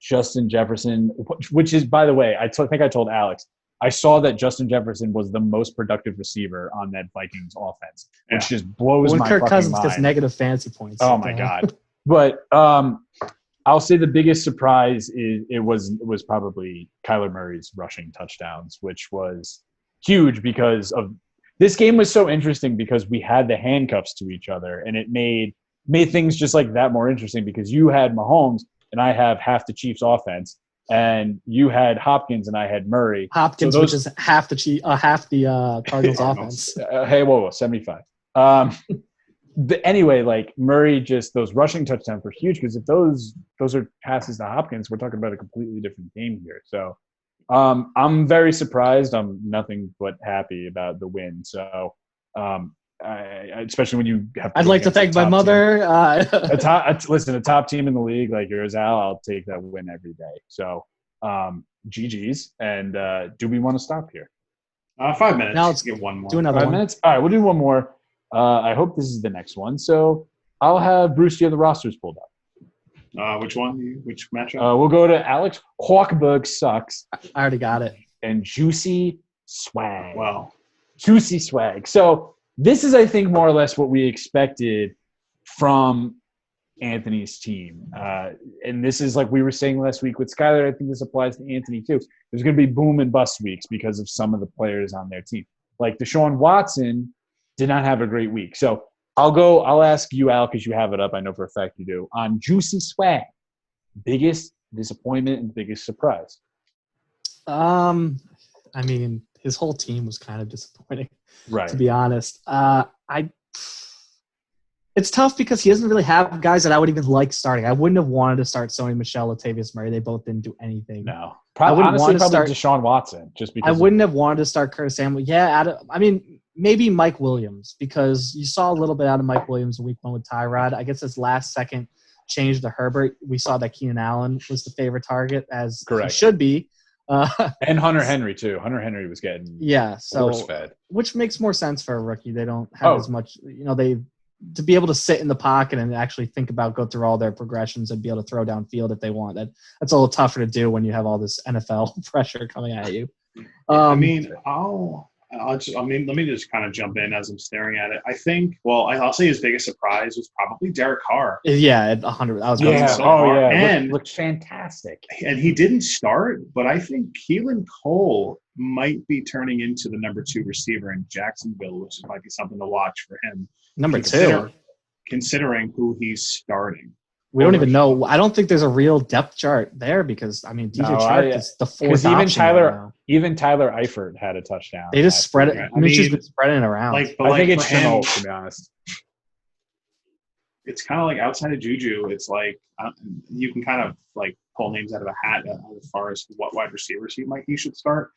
S3: Justin Jefferson, which is, by the way, I think I told Alex, I saw that Justin Jefferson was the most productive receiver on that Vikings offense, which just blows my
S2: Kirk
S3: fucking
S2: Cousins
S3: mind.
S2: gets negative fantasy points.
S3: Oh, my God. But I'll say the biggest surprise was probably Kyler Murray's rushing touchdowns, which was huge because of this game was so interesting because we had the handcuffs to each other, and it made things just like that more interesting because you had Mahomes and I have half the Chiefs offense, and you had Hopkins and I had Murray.
S2: Hopkins, which is half the Cardinals offense.
S3: Hey, whoa, 75. But anyway, like Murray, just those rushing touchdowns were huge because if those are passes to Hopkins, we're talking about a completely different game here. So I'm very surprised. I'm nothing but happy about the win. So especially when you have.
S2: I'd like to thank my mother.
S3: A top team in the league like yours, Al. I'll take that win every day. So GG's. And do we want to stop here?
S1: 5 minutes.
S2: Now let's
S1: get one more.
S2: Do another
S3: 5
S2: one.
S3: minutes. All right, we'll do one more. I hope this is the next one. So I'll have Bruce. Do you have the rosters pulled up?
S1: Which one? Which matchup?
S3: We'll go to Alex Hawkberg sucks
S2: I already got it.
S3: and Juicy Swag.
S1: Wow.
S3: Juicy Swag. So this is, I think, more or less what we expected from Anthony's team. And this is like we were saying last week with Skyler. I think this applies to Anthony too. There's going to be boom and bust weeks because of some of the players on their team. Like Deshaun Watson did not have a great week. So I'll ask you, Al, because you have it up. I know for a fact you do. On Juicy Swag, biggest disappointment and biggest surprise.
S2: I mean, his whole team was kind of disappointing,
S3: Right.
S2: to be honest. It's tough because he doesn't really have guys that I would even like starting. I wouldn't have wanted to start Sony Michel, Latavius Murray. They both didn't do anything.
S3: No.
S2: I wouldn't
S3: Honestly,
S2: want to
S3: probably
S2: start
S3: Deshaun Watson just because
S2: I wouldn't have wanted to start Curtis Samuel. Yeah, I mean, maybe Mike Williams because you saw a little bit out of Mike Williams in week 1 with Tyrod. I guess his last second change to Herbert. We saw that Keenan Allen was the favorite target as
S3: Correct.
S2: he should be.
S3: And Hunter Henry too. Hunter Henry was getting
S2: so
S3: force fed.
S2: which makes more sense for a rookie. They don't have as much. They to be able to sit in the pocket and actually think about, go through all their progressions and be able to throw downfield if they want. That's a little tougher to do when you have all this NFL pressure coming at you.
S1: I mean, let me just kind of jump in as I'm staring at it. I think, I'll say his biggest surprise was probably Derek Carr.
S2: Yeah, at 100. I was going to say.
S3: And looks fantastic.
S1: And he didn't start, but I think Keelan Cole might be turning into the number 2 receiver in Jacksonville, which might be something to watch for him.
S2: Number 2,
S1: considering who he's starting.
S2: We don't even know. I don't think there's a real depth chart there because DJ Chark is the 4th option.
S3: Even Tyler Eifert had a touchdown.
S2: They just spread it. Mitch's been spreading it around.
S3: I think it's Chenault, to be honest.
S1: It's kind of like outside of Juju. It's like you can kind of like pull names out of a hat as far as what wide receivers he should start.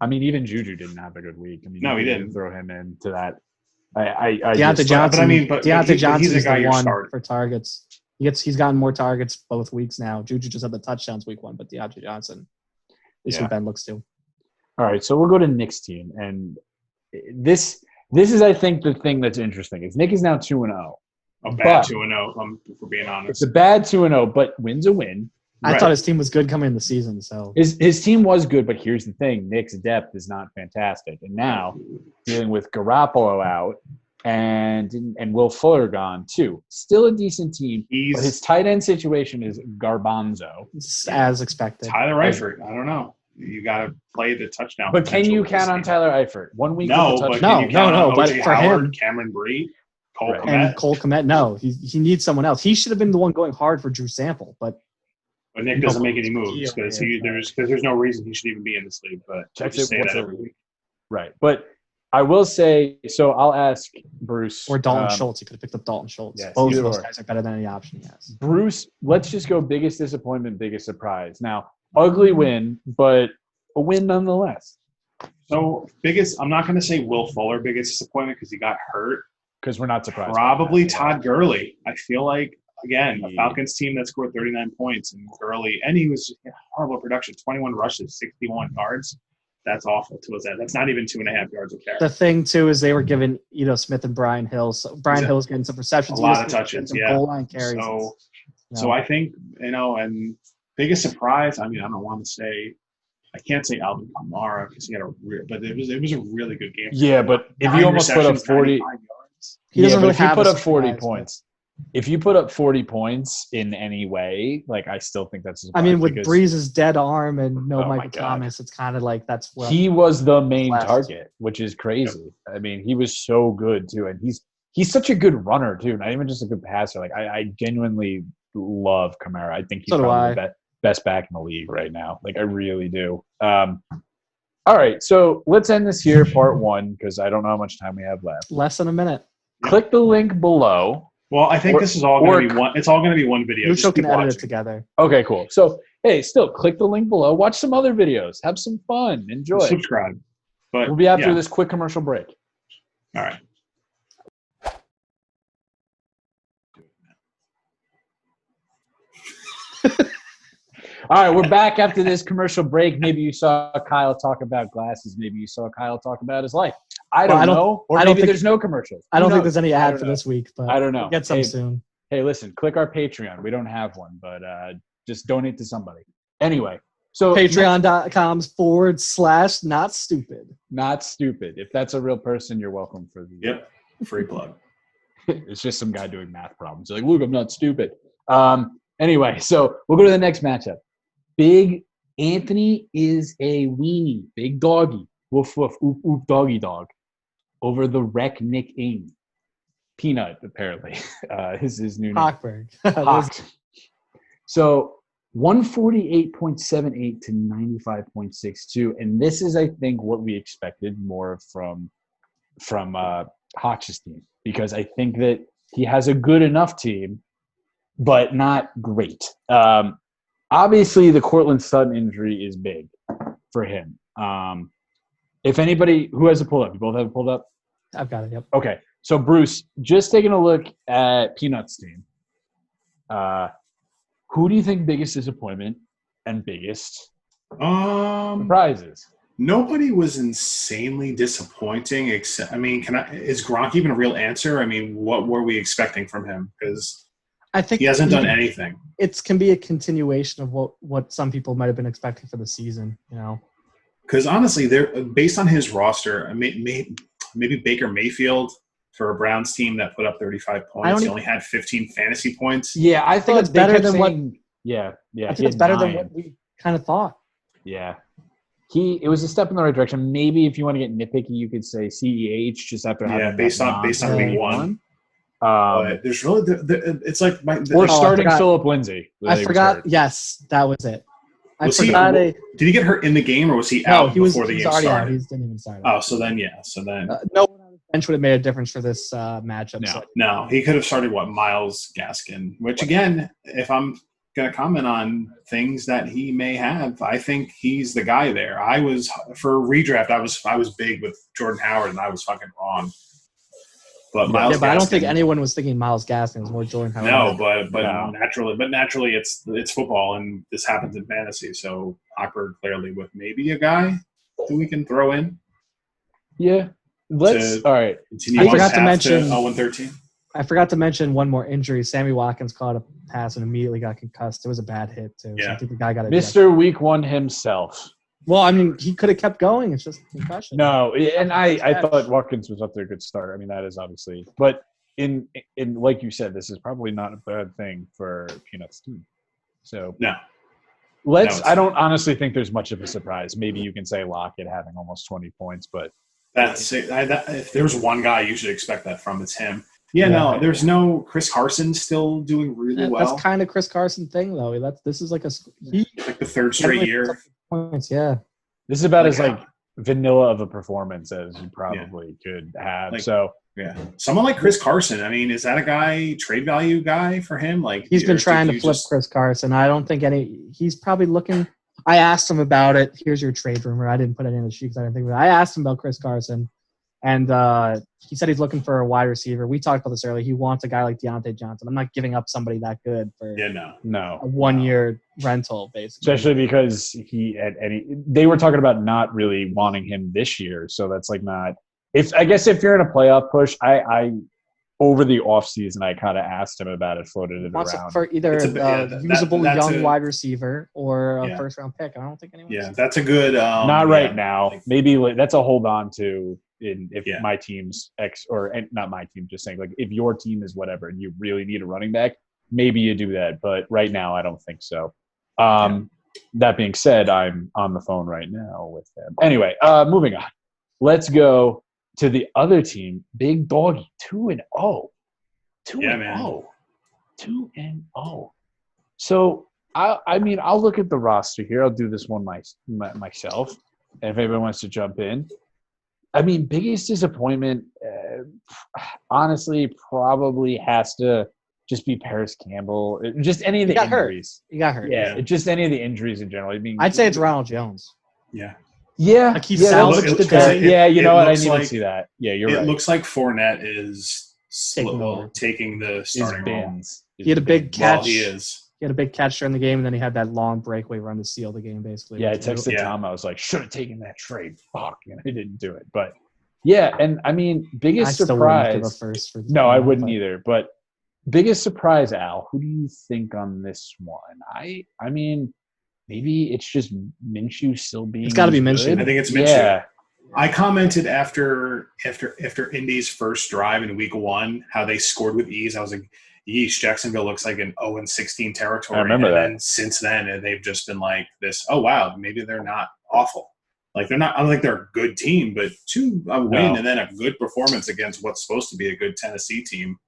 S3: I mean, even Juju didn't have a good week. I mean,
S1: no, he didn't
S3: throw him into that.
S2: Deontay Johnson. Deontay Johnson is the one for targets. He's gotten more targets both weeks now. Juju just had the touchdowns week 1, but Deontay Johnson is who Ben looks to.
S3: All right, so we'll go to Nick's team, and this is, I think, the thing that's interesting is Nick is now 2-0.
S1: A bad 2-0, for being honest.
S3: It's a bad 2-0, but win's a win.
S2: I thought his team was good coming in the season. So
S3: his team was good, but here's the thing: Nick's depth is not fantastic, and now dealing with Garoppolo out and Will Fuller gone too. Still a decent team, but his tight end situation is garbanzo,
S2: as expected.
S1: Tyler Eifert, I don't know. You got to play the touchdown.
S3: But can you count on Tyler Eifert? 1 week?
S2: No. But for him,
S1: Cameron Brate, Cole
S2: Kmet, no, he needs someone else. He should have been the one going hard for Drew Sample, but
S1: Nick doesn't make any moves because there's no reason he should even be in this league. But I just say that every week.
S3: Right, but I will say, so I'll ask Bruce.
S2: Or Dalton Schultz. You could have picked up Dalton Schultz. Yes, both of those guys are better than any option he has.
S3: Bruce, let's just go biggest disappointment, biggest surprise. Now, ugly win, but a win nonetheless.
S1: So, I'm not going to say Will Fuller biggest disappointment because he got hurt.
S3: Because we're not surprised.
S1: Probably Todd Gurley. I feel like, again, a Falcons team that scored 39 points and Gurley, and he was horrible production, 21 rushes, 61 yards. That's awful to us. That's not even 2.5 yards of carry.
S2: The thing, too, is they were giving Ito Smith and Brian Hill. So Brian Hill's getting some receptions.
S1: A lot of touches,
S2: goal line carries.
S1: So I think, and biggest surprise, I mean, I don't want to say, I can't say Alvin Kamara because he had but it was a really good game.
S3: Yeah, but if you almost put up 40 yards. If you put up 40 points. If you put up 40 points in any way, like I still think that's.
S2: I mean, with Breeze's dead arm and Michael Thomas, it's kind of like that's what
S3: he was the main target, which is crazy. Yep. I mean, he was so good too, and he's such a good runner too, not even just a good passer. Like I genuinely love Kamara. I think he's probably the best back in the league right now. Like I really do. All right, so let's end this here, part 1, because I don't know how much time we have left.
S2: Less than a minute.
S3: Click the link below.
S1: Well, I think this is all going to be one. It's all going to be one video.
S2: Lucho can edit it together.
S3: Okay, cool. So, hey, still click the link below. Watch some other videos. Have some fun. Enjoy.
S1: Subscribe. But
S3: we'll be after this quick commercial break.
S1: All right.
S3: All right, we're back after this commercial break. Maybe you saw Kyle talk about glasses. Maybe you saw Kyle talk about his life. I don't know. Or maybe there's no commercials.
S2: I don't think there's any ad for this week, but
S3: I don't know.
S2: We'll get some soon.
S3: Hey, listen, click our Patreon. We don't have one, but just donate to somebody. Anyway, so
S2: Patreon.com/not stupid.
S3: Not stupid. If that's a real person, you're welcome for the
S1: free plug.
S3: It's just some guy doing math problems. Like, look, I'm not stupid. Anyway, so we'll go to the next matchup. Big Anthony is a weenie. Big doggy. Woof, woof, oop, oop, doggy dog. Over the wreck Nick Ing. Peanut, apparently. His new name.
S2: Hochberg.
S3: Hawk. So 148.78 to 95.62. And this is, I think, what we expected more from Hawks' team. Because I think that he has a good enough team, but not great. Obviously, the Cortland Sutton injury is big for him. If anybody – who has it pulled up? You both have it pulled up?
S2: I've got it, yep.
S3: Okay. So, Bruce, just taking a look at Peanut's team, who do you think biggest disappointment and biggest surprises?
S1: Nobody was insanely disappointing. Except, I mean, is Gronk even a real answer? I mean, what were we expecting from him? Because
S2: I think
S1: he hasn't done anything.
S2: It can be a continuation of what some people might have been expecting for the season. You know,
S1: because honestly, they're based on his roster. Maybe Baker Mayfield for a Browns team that put up 35 points. He only had 15 fantasy points.
S3: Yeah, I
S2: think it's better than what.
S3: Yeah.
S2: I think it's better than what we kind of thought.
S3: Yeah. It was a step in the right direction. Maybe if you want to get nitpicky, you could say CEH just after having
S1: based on week one. But there's really it's like
S3: starting Philip Lindsay.
S2: I forgot. Yes, that was it.
S1: Did he get hurt in the game or was he out before the game started?
S2: Out. He didn't even start.
S1: Oh, so then
S2: no one on the bench would have made a difference for this matchup.
S1: No, he could have started Myles Gaskin, which again, if I'm going to comment on things that he may have, I think he's the guy there. For redraft, I was big with Jordan Howard, and I was fucking wrong. But Myles Gaskin,
S2: I don't think anyone was thinking Myles Gaskin. It was more Jordan Howard.
S1: No, but naturally, it's football, and this happens in fantasy. So Awkward clearly with maybe a guy who we can throw in.
S3: Yeah, all right.
S2: I forgot to mention
S1: 0-13.
S2: I forgot to mention one more injury. Sammy Watkins caught a pass and immediately got concussed. It was a bad hit too.
S1: Yeah.
S2: So I think the guy got
S3: Mr. Week 1 himself.
S2: Well, I mean, he could have kept going. It's just concussion.
S3: No, and I thought Watkins was up there a good start. I mean, that is obviously, but in like you said, this is probably not a bad thing for Peanuts team. So
S1: no.
S3: I don't honestly think there's much of a surprise. Maybe you can say Lockett having almost 20 points, but
S1: if there's one guy you should expect that from, it's him. Yeah, no, there's no Chris Carson still doing really well.
S2: That's kind of Chris Carson thing, though. This is like
S1: the third straight year.
S2: Points, yeah.
S3: This is about as vanilla of a performance as you probably could have.
S1: Someone like Chris Carson. I mean, is that a guy trade value guy for him? Like
S2: he's been trying to flip Chris Carson. I don't think he's probably looking. I asked him about it. Here's your trade rumor. I didn't put it in the sheet because I didn't think of it. I asked him about Chris Carson. And he said he's looking for a wide receiver. We talked about this earlier. He wants a guy like Deontay Johnson. I'm not giving up somebody that good for
S3: a
S2: 1 year rental, basically.
S3: Especially because they were talking about not really wanting him this year. So that's like not. If you're in a playoff push, I over the offseason, I kind of asked him about it, floated it around.
S2: For either a usable young wide receiver or a first round pick. I don't think anyone.
S1: Yeah, that's a good.
S3: Not right now. Maybe that's a hold on to. My team's not my team, just saying, like, if your team is whatever and you really need a running back, maybe you do that. But right now, I don't think so. That being said, I'm on the phone right now with him. Anyway, moving on. Let's go to the other team, Big Doggy, 2-0. 2-0. 2-0. So, I'll look at the roster here. I'll do this one myself. And if anybody wants to jump in. I mean, biggest disappointment, honestly, probably has to just be Paris Campbell. Just any of the injuries.
S2: He got hurt.
S3: Yeah, just any of the injuries in general. I mean,
S2: I'd say it's Ronald Jones.
S1: Yeah.
S3: Yeah.
S2: Like he salvaged the day.
S3: Yeah, you know what? I didn't even see that. Yeah, you're right.
S1: It looks like Fournette is taking the starting role.
S2: He had a big catch.
S1: Well, he is.
S2: He had a big catch during the game, and then he had that long breakaway run to seal the game, basically.
S3: Yeah, I texted Tom. I was like, should have taken that trade. Fuck. And I didn't do it. But, yeah, and, I mean, biggest surprise. No, I wouldn't either. But biggest surprise, Al, who do you think on this one? I mean, maybe it's just Minshew still being
S2: It's got to be Minshew.
S1: I think it's Minshew. Yeah. I commented after Indy's first drive in week 1 how they scored with ease. I was like, yeesh, Jacksonville looks like an 0-16 territory.
S3: I remember that.
S1: And since then, they've just been like this, oh, wow, maybe they're not awful. Like, they're not – I don't think they're a good team, but a win and then a good performance against what's supposed to be a good Tennessee team.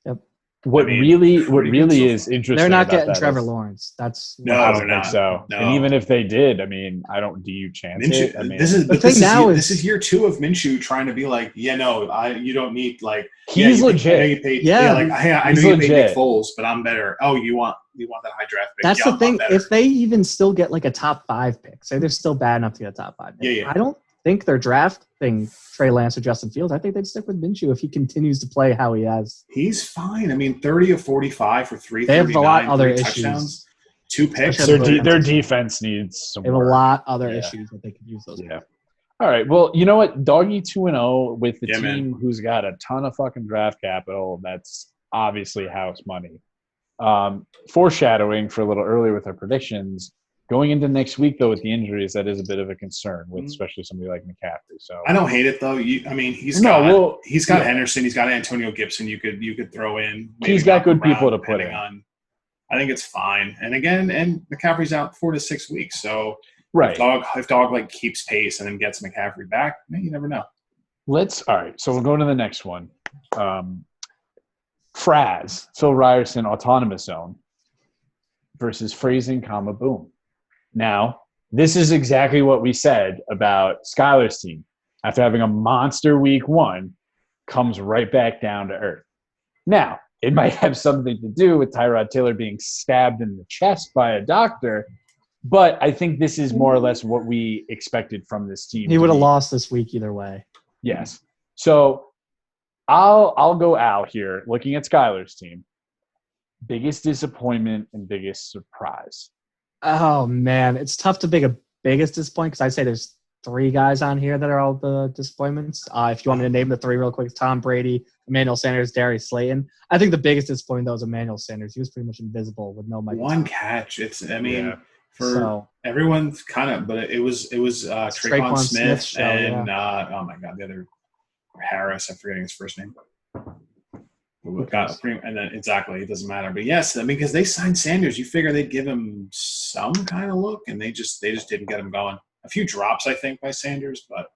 S2: Yep.
S3: What really is interesting.
S2: They're not getting Trevor Lawrence. I
S3: don't think so. No. And even if they did, I mean, do you chance
S1: Minshew,
S3: it? I mean,
S1: this is year 2 of Minshew trying to be like, you don't need like.
S3: He's legit.
S1: I know you paid Nick Foles, but I'm better. Oh, you want that high draft pick?
S2: That's the thing. If they even still get like a top 5 pick, say they're still bad enough to get a top 5 pick.
S1: Yeah.
S2: I don't think they're drafting Trey Lance or Justin Fields. I think they'd stick with Minshew if he continues to play how he has.
S1: He's fine. I mean, 30 of 45 for 339.
S2: They have a lot of other
S1: touchdowns.
S2: issues.
S1: 2 picks.
S3: Their defense needs some
S2: They have a
S3: work.
S2: lot other issues that they could use those.
S3: Yeah. All right. Well, you know what? Doggy 2-0 with the
S1: Yeah,
S3: team
S1: man.
S3: who's got a ton of fucking draft capital. That's obviously house money. Foreshadowing for a little earlier with our predictions. Going into next week, though, with the injuries, that is a bit of a concern with especially somebody like McCaffrey. So
S1: I don't hate it though. He's got Henderson, he's got Antonio Gibson. You could throw in.
S3: He's got good people to put in.
S1: I think it's fine. And again, McCaffrey's out 4 to 6 weeks. So
S3: right,
S1: if Dog like keeps pace and then gets McCaffrey back, you never know.
S3: All right. So we'll go to the next one. Fraz, Phil Ryerson, Autonomous Zone versus Phrasing, Boom. Now, this is exactly what we said about Skylar's team. After having a monster week 1, comes right back down to earth. Now, it might have something to do with Tyrod Taylor being stabbed in the chest by a doctor, but I think this is more or less what we expected from this team.
S2: He would have lost this week either way.
S3: Yes. So I'll go out here looking at Skylar's team. Biggest disappointment and biggest surprise.
S2: Oh, man. It's tough to pick a biggest disappointment because I'd say there's 3 guys on here that are all the disappointments. If you want me to name the 3 real quick, it's Tom Brady, Emmanuel Sanders, Darius Slayton. I think the biggest disappointment, though, is Emmanuel Sanders. He was pretty much invisible with no Mike.
S1: One catch. Everyone's kind of, but it was Traquan Smith and oh my God, the other Harris. I'm forgetting his first name. And then exactly, it doesn't matter. But yes, because they signed Sanders, you figure they'd give him some kind of look, and they just didn't get him going. A few drops, I think, by Sanders, but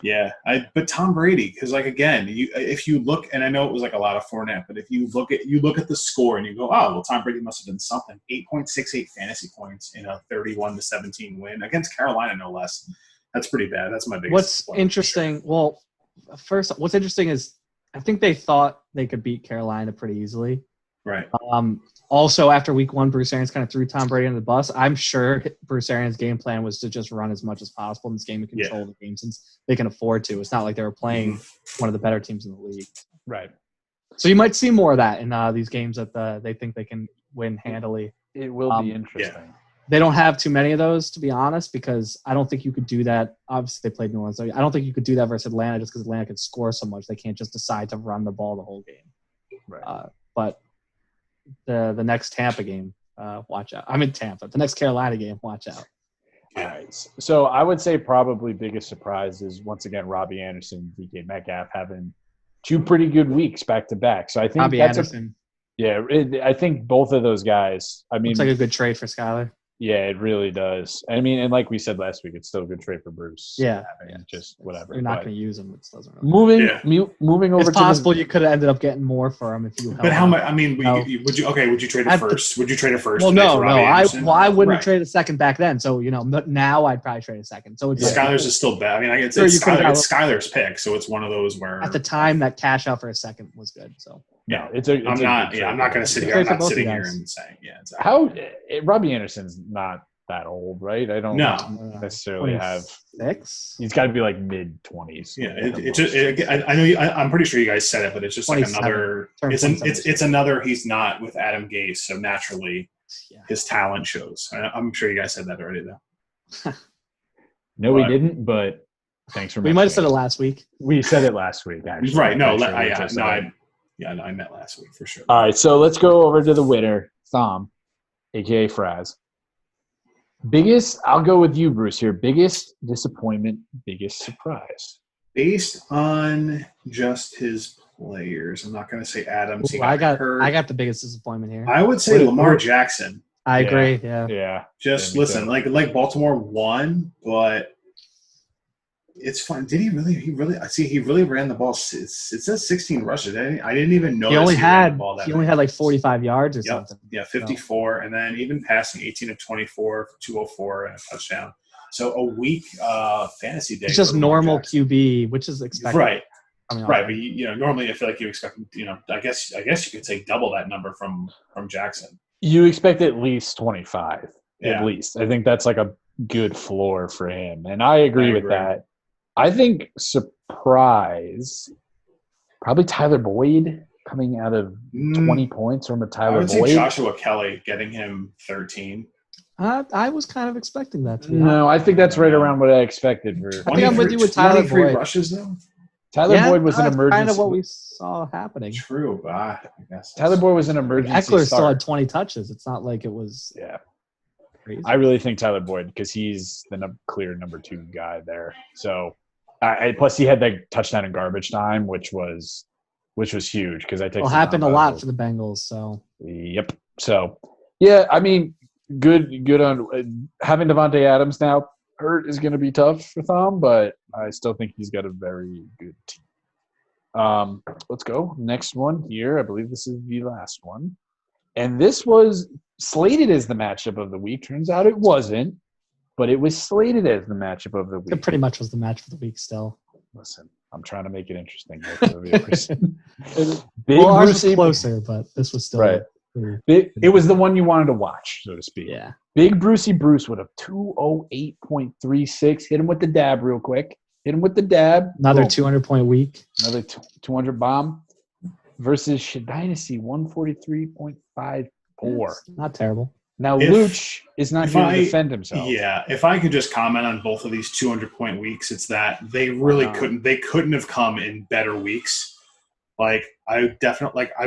S1: yeah, but Tom Brady, because again, if you look, and I know it was a lot of Fournette, but if you look at the score and you go, oh well, Tom Brady must have done something. 8.68 fantasy points in a 31-17 win against Carolina, no less. That's pretty bad. That's my biggest.
S2: What's interesting? Well, first, what's interesting is I think they thought they could beat Carolina pretty easily.
S1: Right.
S2: Also, after week 1, Bruce Arians kind of threw Tom Brady under the bus. I'm sure Bruce Arians' game plan was to just run as much as possible in this game and control the game since they can afford to. It's not like they were playing one of the better teams in the league.
S3: Right.
S2: So you might see more of that in these games that they think they can win handily.
S3: It will be interesting.
S2: Yeah. They don't have too many of those, to be honest, because I don't think you could do that. Obviously, they played New Orleans. So I don't think you could do that versus Atlanta just because Atlanta could score so much. They can't just decide to run the ball the whole game.
S3: Right.
S2: But the next Tampa game, watch out. I'm in Tampa. The next Carolina game, watch out.
S3: All right. So I would say probably biggest surprise is, once again, Robbie Anderson, DK Metcalf having 2 pretty good weeks back to back. So I think
S2: Robbie Anderson.
S3: I think both of those guys.
S2: Looks like a good trade for Skylar.
S3: Yeah, it really does. I mean, and like we said last week, it's still a good trade for Bruce.
S2: Yeah.
S3: Just whatever.
S2: You're not going to use him. It doesn't really
S3: moving over.
S2: It's possible you could have ended up getting more for him if you.
S1: But how much? I mean, would you trade it first? Would you trade it first?
S2: Well, no. I wouldn't trade a second back then. So now I'd probably trade a second. So
S1: Skylar's is still bad. I mean, it's Skylar's pick, so it's one of those where
S2: at the time that cash out for a second was good. So.
S3: No,
S1: I'm not going to sit here. I'm not sitting here and saying, exactly.
S3: Robbie Anderson's not that old, right? I don't necessarily have
S2: 6.
S3: He's got to be like mid-20s.
S1: Yeah, I know. I'm pretty sure you guys said it, but it's just like another. It's another. He's not with Adam Gase, so naturally, his talent shows. I'm sure you guys said that already, though.
S3: No, we didn't. But thanks for.
S2: We might have said it last week.
S3: We said it last week, actually.
S1: Right? No, I met last week for sure.
S3: All right, so let's go over to the winner, Thom, aka Fraz. I'll go with you, Bruce, here. Biggest disappointment, biggest surprise.
S1: Based on just his players, I'm not going to say Adams.
S2: I got the biggest disappointment here.
S1: I would say Lamar Jackson.
S2: I agree. Yeah.
S3: Yeah.
S1: Just listen, like Baltimore won, but it's fun. Did he really? He really ran the ball. It says 16 rushes. I didn't even know
S2: he only had like 45 yards or something.
S1: Yeah, 54, and then even passing 18 of 24 for 204 and a touchdown. So a weak fantasy day.
S2: It's just normal QB, which is expected.
S1: Right. Right, but normally I feel like you expect, I guess you could say double that number from Jackson.
S3: You expect at least 25. At least. I think that's like a good floor for him, and I agree with that. I think surprise, probably Tyler Boyd, coming out of 20 points from a
S1: I
S3: Tyler
S1: would say
S3: Boyd.
S1: Joshua Kelly getting him 13.
S2: I was kind of expecting that. To be
S3: No, I think that's right
S1: No.
S3: around what I expected for
S2: I think I'm with you with Tyler
S1: 23
S2: Boyd.
S1: rushes, though?
S3: Tyler Boyd was an
S2: that's
S3: emergency.
S2: kind of what we saw happening.
S1: True, but I guess.
S3: Tyler Boyd was an emergency
S2: Eckler still had
S3: start.
S2: 20 touches. It's not like it was
S3: Yeah,
S2: crazy.
S3: I really think Tyler Boyd because he's the clear number 2 guy there. So, plus he had that touchdown in garbage time, which was huge because I texted.
S2: Happened a
S3: Tom
S2: lot
S3: about
S2: for the Bengals. So
S3: Yep. So, yeah, I mean, good on having Devontae Adams now hurt is going to be tough for Thom, but I still think he's got a very good team. Let's go. Next one here. I believe this is the last one. And this was slated as the matchup of the week. Turns out it wasn't, but it was slated as the matchup of the week.
S2: it pretty much was the match for the week still.
S3: Listen, I'm trying to make it interesting here for the viewers.
S2: Big ours was closer, but this was still
S3: right. It was the one you wanted to watch, so to speak.
S2: Yeah.
S3: Big Brucey Bruce with a 208.36. Hit him with the dab real quick. Hit him with the dab.
S2: Another
S3: Boom.
S2: 200-point week.
S3: Another 200 bomb versus Shadynasty 143.54.
S2: Not terrible.
S3: Now, Luch is not here to defend himself.
S1: Yeah, if I could just comment on both of these 200-point weeks, it's that they really couldn't. They couldn't have come in better weeks. Like I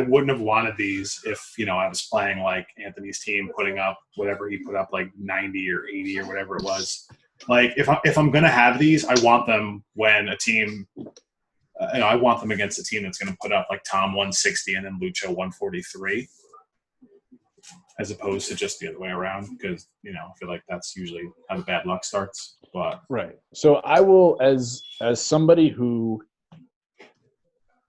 S1: wouldn't have wanted these if I was playing like Anthony's team, putting up whatever he put up, like 90 or 80 or whatever it was. Like if I'm gonna have these, I want them when a team, I want them against a team that's gonna put up like Tom 160 and then Lucho 143. As opposed to just the other way around, because I feel like that's usually how the bad luck starts. But
S3: right. So I will, as somebody who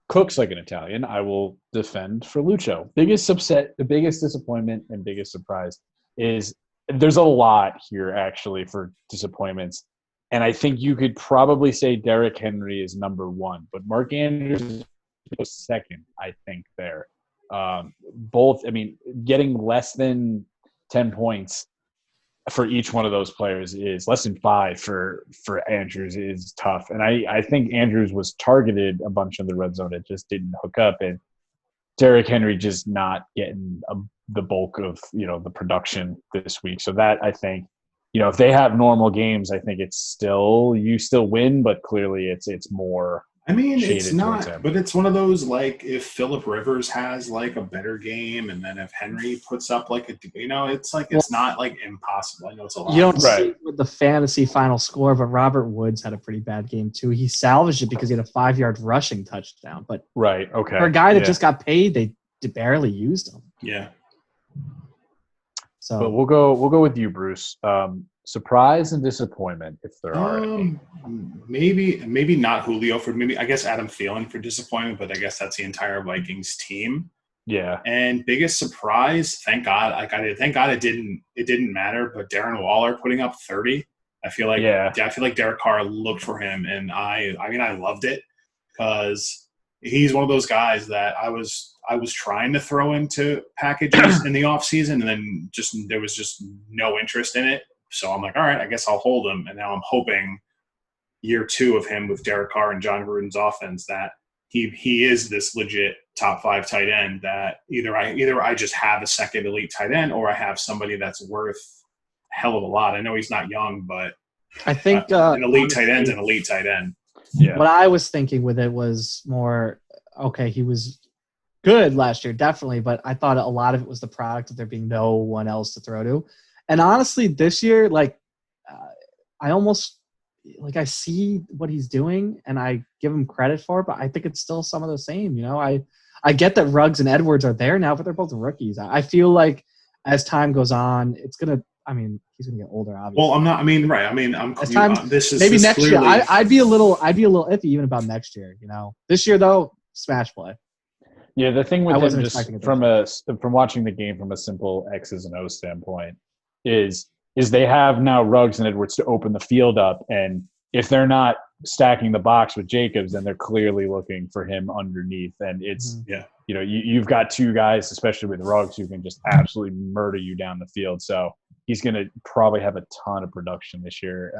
S3: cooks like an Italian, I will defend for Lucho. Biggest upset, the biggest disappointment, and biggest surprise is there's a lot here actually for disappointments, and I think you could probably say Derrick Henry is number 1, but Mark Andrews is second. I think there. Both, getting less than 10 points for each one of those players is less than 5 for Andrews is tough. And I think Andrews was targeted a bunch in the red zone. It just didn't hook up. And Derrick Henry just not getting the bulk of, the production this week. So that I think, if they have normal games, I think you still win, but clearly it's more.
S1: It's not, but it's one of those, like, if Phillip Rivers has like a better game, and then if Henry puts up like it's like it's not like impossible. I know it's a lot.
S2: You don't see it with the fantasy final score, but Robert Woods had a pretty bad game too. He salvaged it because he had a 5-yard rushing touchdown. But
S3: okay,
S2: for a guy that just got paid, they barely used him.
S1: Yeah.
S3: So, but we'll go with you, Bruce. Surprise and disappointment, if there are any.
S1: Maybe not Julio for maybe. I guess Adam Thielen for disappointment, but I guess that's the entire Vikings team.
S3: Yeah.
S1: And biggest surprise, thank God. Thank God it didn't matter. But Darren Waller putting up 30. I feel like Derek Carr looked for him, and I loved it because he's one of those guys that I was trying to throw into packages in the offseason, and then there was just no interest in it. So I'm like, all right, I guess I'll hold him. And now I'm hoping year 2 of him with Derek Carr and John Gruden's offense that he is this legit top 5 tight end that either I just have a second elite tight end or I have somebody that's worth a hell of a lot. I know he's not young, but
S2: I think
S1: an elite tight end's an elite tight end.
S3: Yeah.
S2: What I was thinking with it was more, okay, he was good last year, definitely, but I thought a lot of it was the product of there being no one else to throw to. And honestly, this year, I almost I see what he's doing, and I give him credit for it. But I think it's still some of the same. I get that Ruggs and Edwards are there now, but they're both rookies. I feel like as time goes on, it's gonna. He's gonna get older, obviously.
S1: Well, I'm not. Right. This is
S2: maybe
S1: this
S2: next
S1: clearly,
S2: year. I'd be a little iffy even about next year. This year though, smash play.
S3: Yeah, the thing with him, just from watching the game from a simple X's and O's standpoint, is they have now Ruggs and Edwards to open the field up, and if they're not stacking the box with Jacobs, then they're clearly looking for him underneath. And it's you've got 2 guys, especially with Ruggs, who can just absolutely murder you down the field. So he's going to probably have a ton of production this year.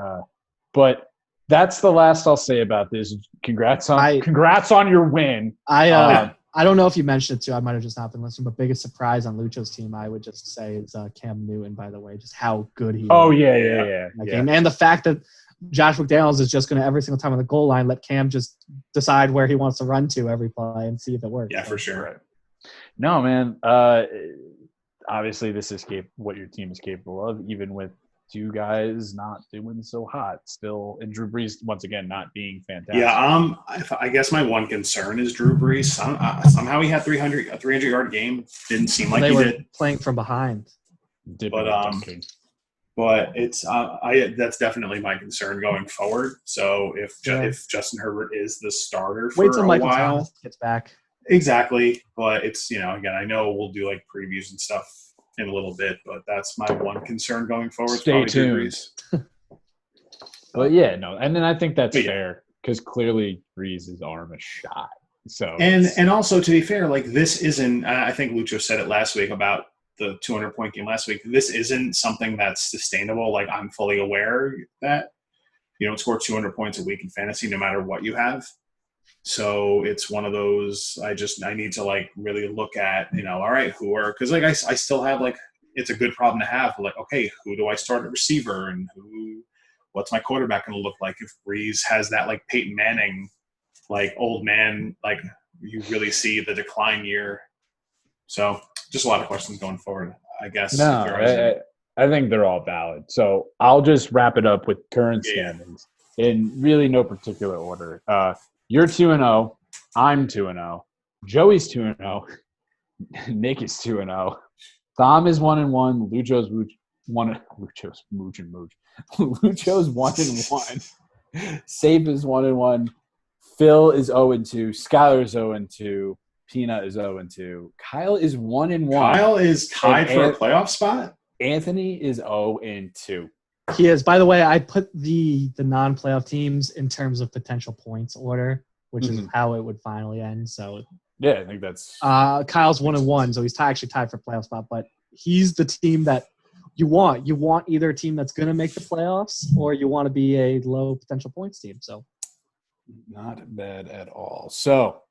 S3: But that's the last I'll say about this. Congrats on your win.
S2: I don't know if you mentioned it too. I might have just not been listening. But biggest surprise on Lucho's team, I would just say, is Cam Newton. By the way, just how good he.
S3: Oh
S2: was
S3: yeah.
S2: in that game. And the fact that Josh McDaniels is just going to every single time on the goal line let Cam just decide where he wants to run to every play and see if it works.
S1: Yeah, for sure.
S3: Right. No, man. Obviously, this is what your team is capable of, even with two guys not doing so hot still, and Drew Brees once again not being fantastic.
S1: Yeah, I guess my one concern is Drew Brees. Somehow he had a 300-yard game. Didn't seem like he did.
S2: Playing from behind.
S1: But it's that's definitely my concern going forward. So if Justin Herbert is the starter for
S2: wait till
S1: a
S2: Michael
S1: while,
S2: Thomas gets back.
S1: Exactly, but it's again, I know we'll do like previews and stuff in a little bit, but that's my one concern going forward.
S3: Stay tuned. But yeah, no, and then I think that's fair because clearly Brees' arm is shot. So
S1: and also to be fair, like this isn't. I think Lucho said it last week about the 200-point game last week. This isn't something that's sustainable. Like I'm fully aware that you don't score 200 points a week in fantasy, no matter what you have. So it's one of those. I need to like really look at all right, because like I still have like it's a good problem to have. Like okay, who do I start at receiver and what's my quarterback going to look like if Brees has that like Peyton Manning like old man, like you really see the decline year. So just a lot of questions going forward, I guess.
S3: No, I think they're all valid. So I'll just wrap it up with current standings in really no particular order. You're 2-0. I'm 2-0. Joey's 2-0. Nick is 2-0. Thom is 1-1. Lucho's 1-1. Safe is 1-1. Phil is 0-2. Skylar is 0-2. Peanut is 0-2. Kyle is 1-1.
S1: Kyle is tied for a playoff spot.
S3: Anthony is 0-2.
S2: He is. By the way, I put the non-playoff teams in terms of potential points order, which is how it would finally end. So
S3: yeah, I think that's
S2: Kyle's 1-1, so he's actually tied for playoff spot. But he's the team that you want. You want either a team that's going to make the playoffs, or you want to be a low potential points team. So
S3: not bad at all. So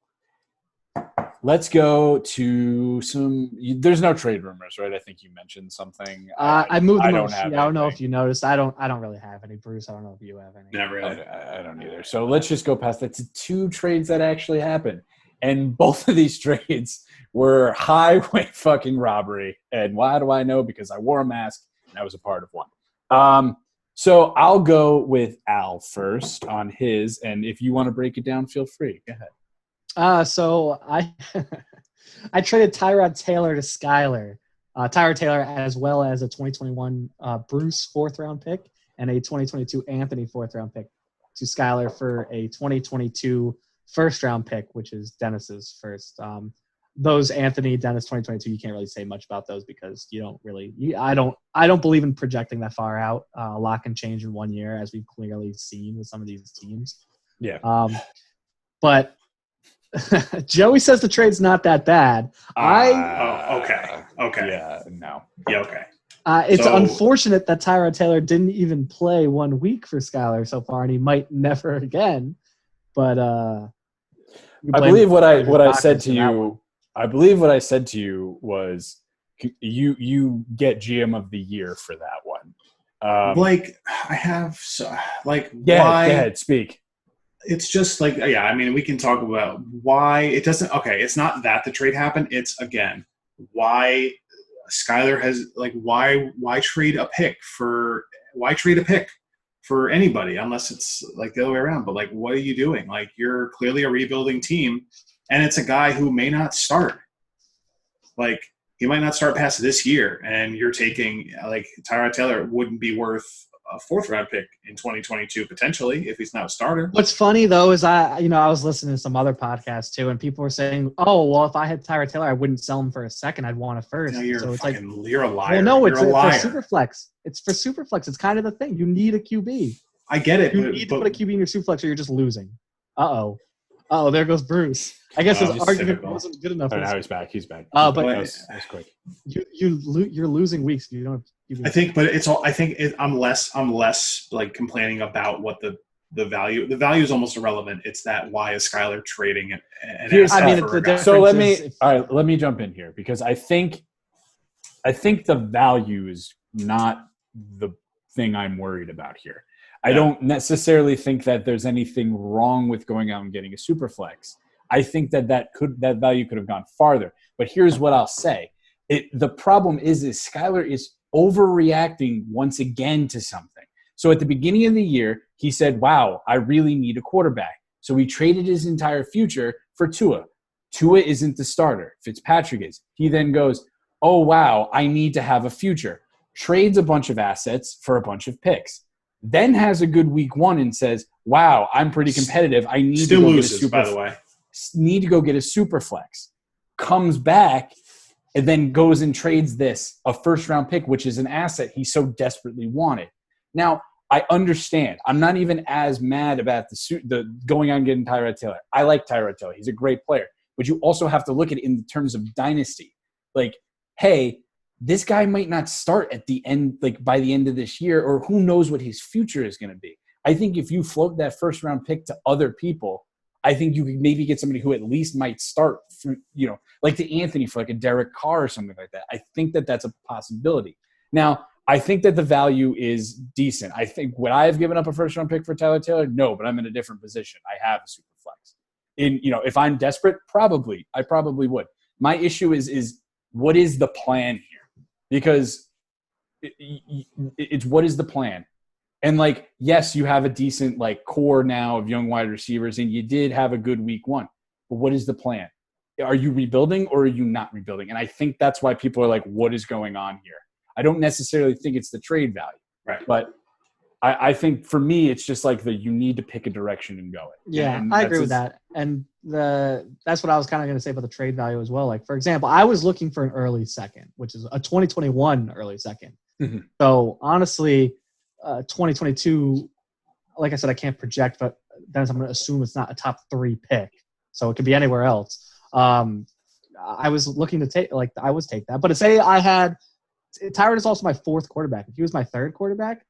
S3: let's go to some. There's no trade rumors, right? I think you mentioned something.
S2: I moved them. I don't know if you noticed. I don't really have any, Bruce. I don't know if you have any.
S1: Not really.
S3: I don't either. So let's just go past that to two trades that actually happened, and both of these trades were highway fucking robbery. And why do I know? Because I wore a mask and I was a part of one. So I'll go with Al first on his, and if you want to break it down, feel free. Go ahead.
S2: So I I traded Tyrod Taylor to Skyler. Tyrod Taylor as well as a 2021 Bruce 4th-round pick and a 2022 Anthony 4th-round pick to Skyler for a 2022 first-round pick, which is Dennis's first. Those Anthony Dennis 2022, you can't really say much about those because you don't really. I don't believe in projecting that far out. A lot can change in 1 year, as we've clearly seen with some of these teams.
S3: Yeah.
S2: But Joey says the trade's not that bad.
S1: Okay.
S3: Yeah, no.
S1: Yeah, okay.
S2: It's unfortunate that Tyrod Taylor didn't even play 1 week for Skyler so far, and he might never again. But
S3: I believe what I said to you. I believe what I said to you was you get GM of the year for that one.
S1: I have why?
S3: Go ahead, speak.
S1: It's just like, yeah, I mean, we can talk about why it doesn't. Okay, it's not that the trade happened. It's again why Skyler has why trade a pick for anybody unless it's like the other way around. But like, what are you doing? Like, you're clearly a rebuilding team. And it's a guy who may not start. Like, he might not start past this year. And you're taking, like, Tyrod Taylor wouldn't be worth a 4th-round pick in 2022, potentially, if he's not a starter.
S2: What's funny, though, is I was listening to some other podcasts, too, and people were saying, oh, well, if I had Tyrod Taylor, I wouldn't sell him for a second. I'd want a first.
S1: No, you're a liar.
S2: Well, no, it's
S1: a liar.
S2: for Superflex. It's for Superflex. It's kind of the thing. You need a QB.
S1: I get it.
S2: You need to put a QB in your Superflex or you're just losing. Uh-oh, there goes Bruce. I guess his argument wasn't good enough.
S3: Oh, now he's back.
S2: But
S3: that was quick.
S2: You're losing weeks if you don't.
S1: I think, but it's all. I think I'm less like complaining about what the the value. The value is almost irrelevant. It's that why is Skylar trading it?
S2: I mean, the difference
S3: so let me jump in here because I think the value is not the thing I'm worried about here. I don't necessarily think that there's anything wrong with going out and getting a super flex. I think that value could have gone farther. But here's what I'll say. The problem is Skylar is overreacting once again to something. So at the beginning of the year, he said, wow, I really need a quarterback. So he traded his entire future for Tua. Tua isn't the starter. Fitzpatrick is. He then goes, oh, wow, I need to have a future. Trades a bunch of assets for a bunch of picks. Then has a good week one and says, wow, I'm pretty competitive. I need to go get a super,
S1: by the way.
S3: Need to go get a super flex. Comes back and then goes and trades a first-round pick, which is an asset he so desperately wanted. Now, I understand. I'm not even as mad about the going out and getting Tyrod Taylor. I like Tyrod Taylor. He's a great player. But you also have to look at it in terms of dynasty. Like, hey, this guy might not start at the end, like by the end of this year, or who knows what his future is going to be. I think if you float that first-round pick to other people, I think you could maybe get somebody who at least might start, like to Anthony for like a Derek Carr or something like that. I think that that's a possibility. Now, I think that the value is decent. I think would I have given up a first-round pick for Tyler Taylor? No, but I'm in a different position. I have a super flex. If I'm desperate, I probably would. My issue is what is the plan here? Because it's what is the plan? And like, yes, you have a decent like core now of young wide receivers, and you did have a good week one. But what is the plan? Are you rebuilding or are you not rebuilding? And I think that's why people are like, what is going on here? I don't necessarily think it's the trade value.
S1: Right.
S3: But I think for me, it's just like you need to pick a direction and go it.
S2: Yeah,
S3: and
S2: I agree with that. And that's what I was kind of going to say about the trade value as well. Like, for example, I was looking for an early second, which is a 2021 early second.
S3: Mm-hmm.
S2: So honestly, 2022, like I said, I can't project, but then I'm going to assume it's not a top 3 pick. So it could be anywhere else. I was looking to take that. But to say I had Tyrod is also my 4th quarterback. If he was my 3rd quarterback,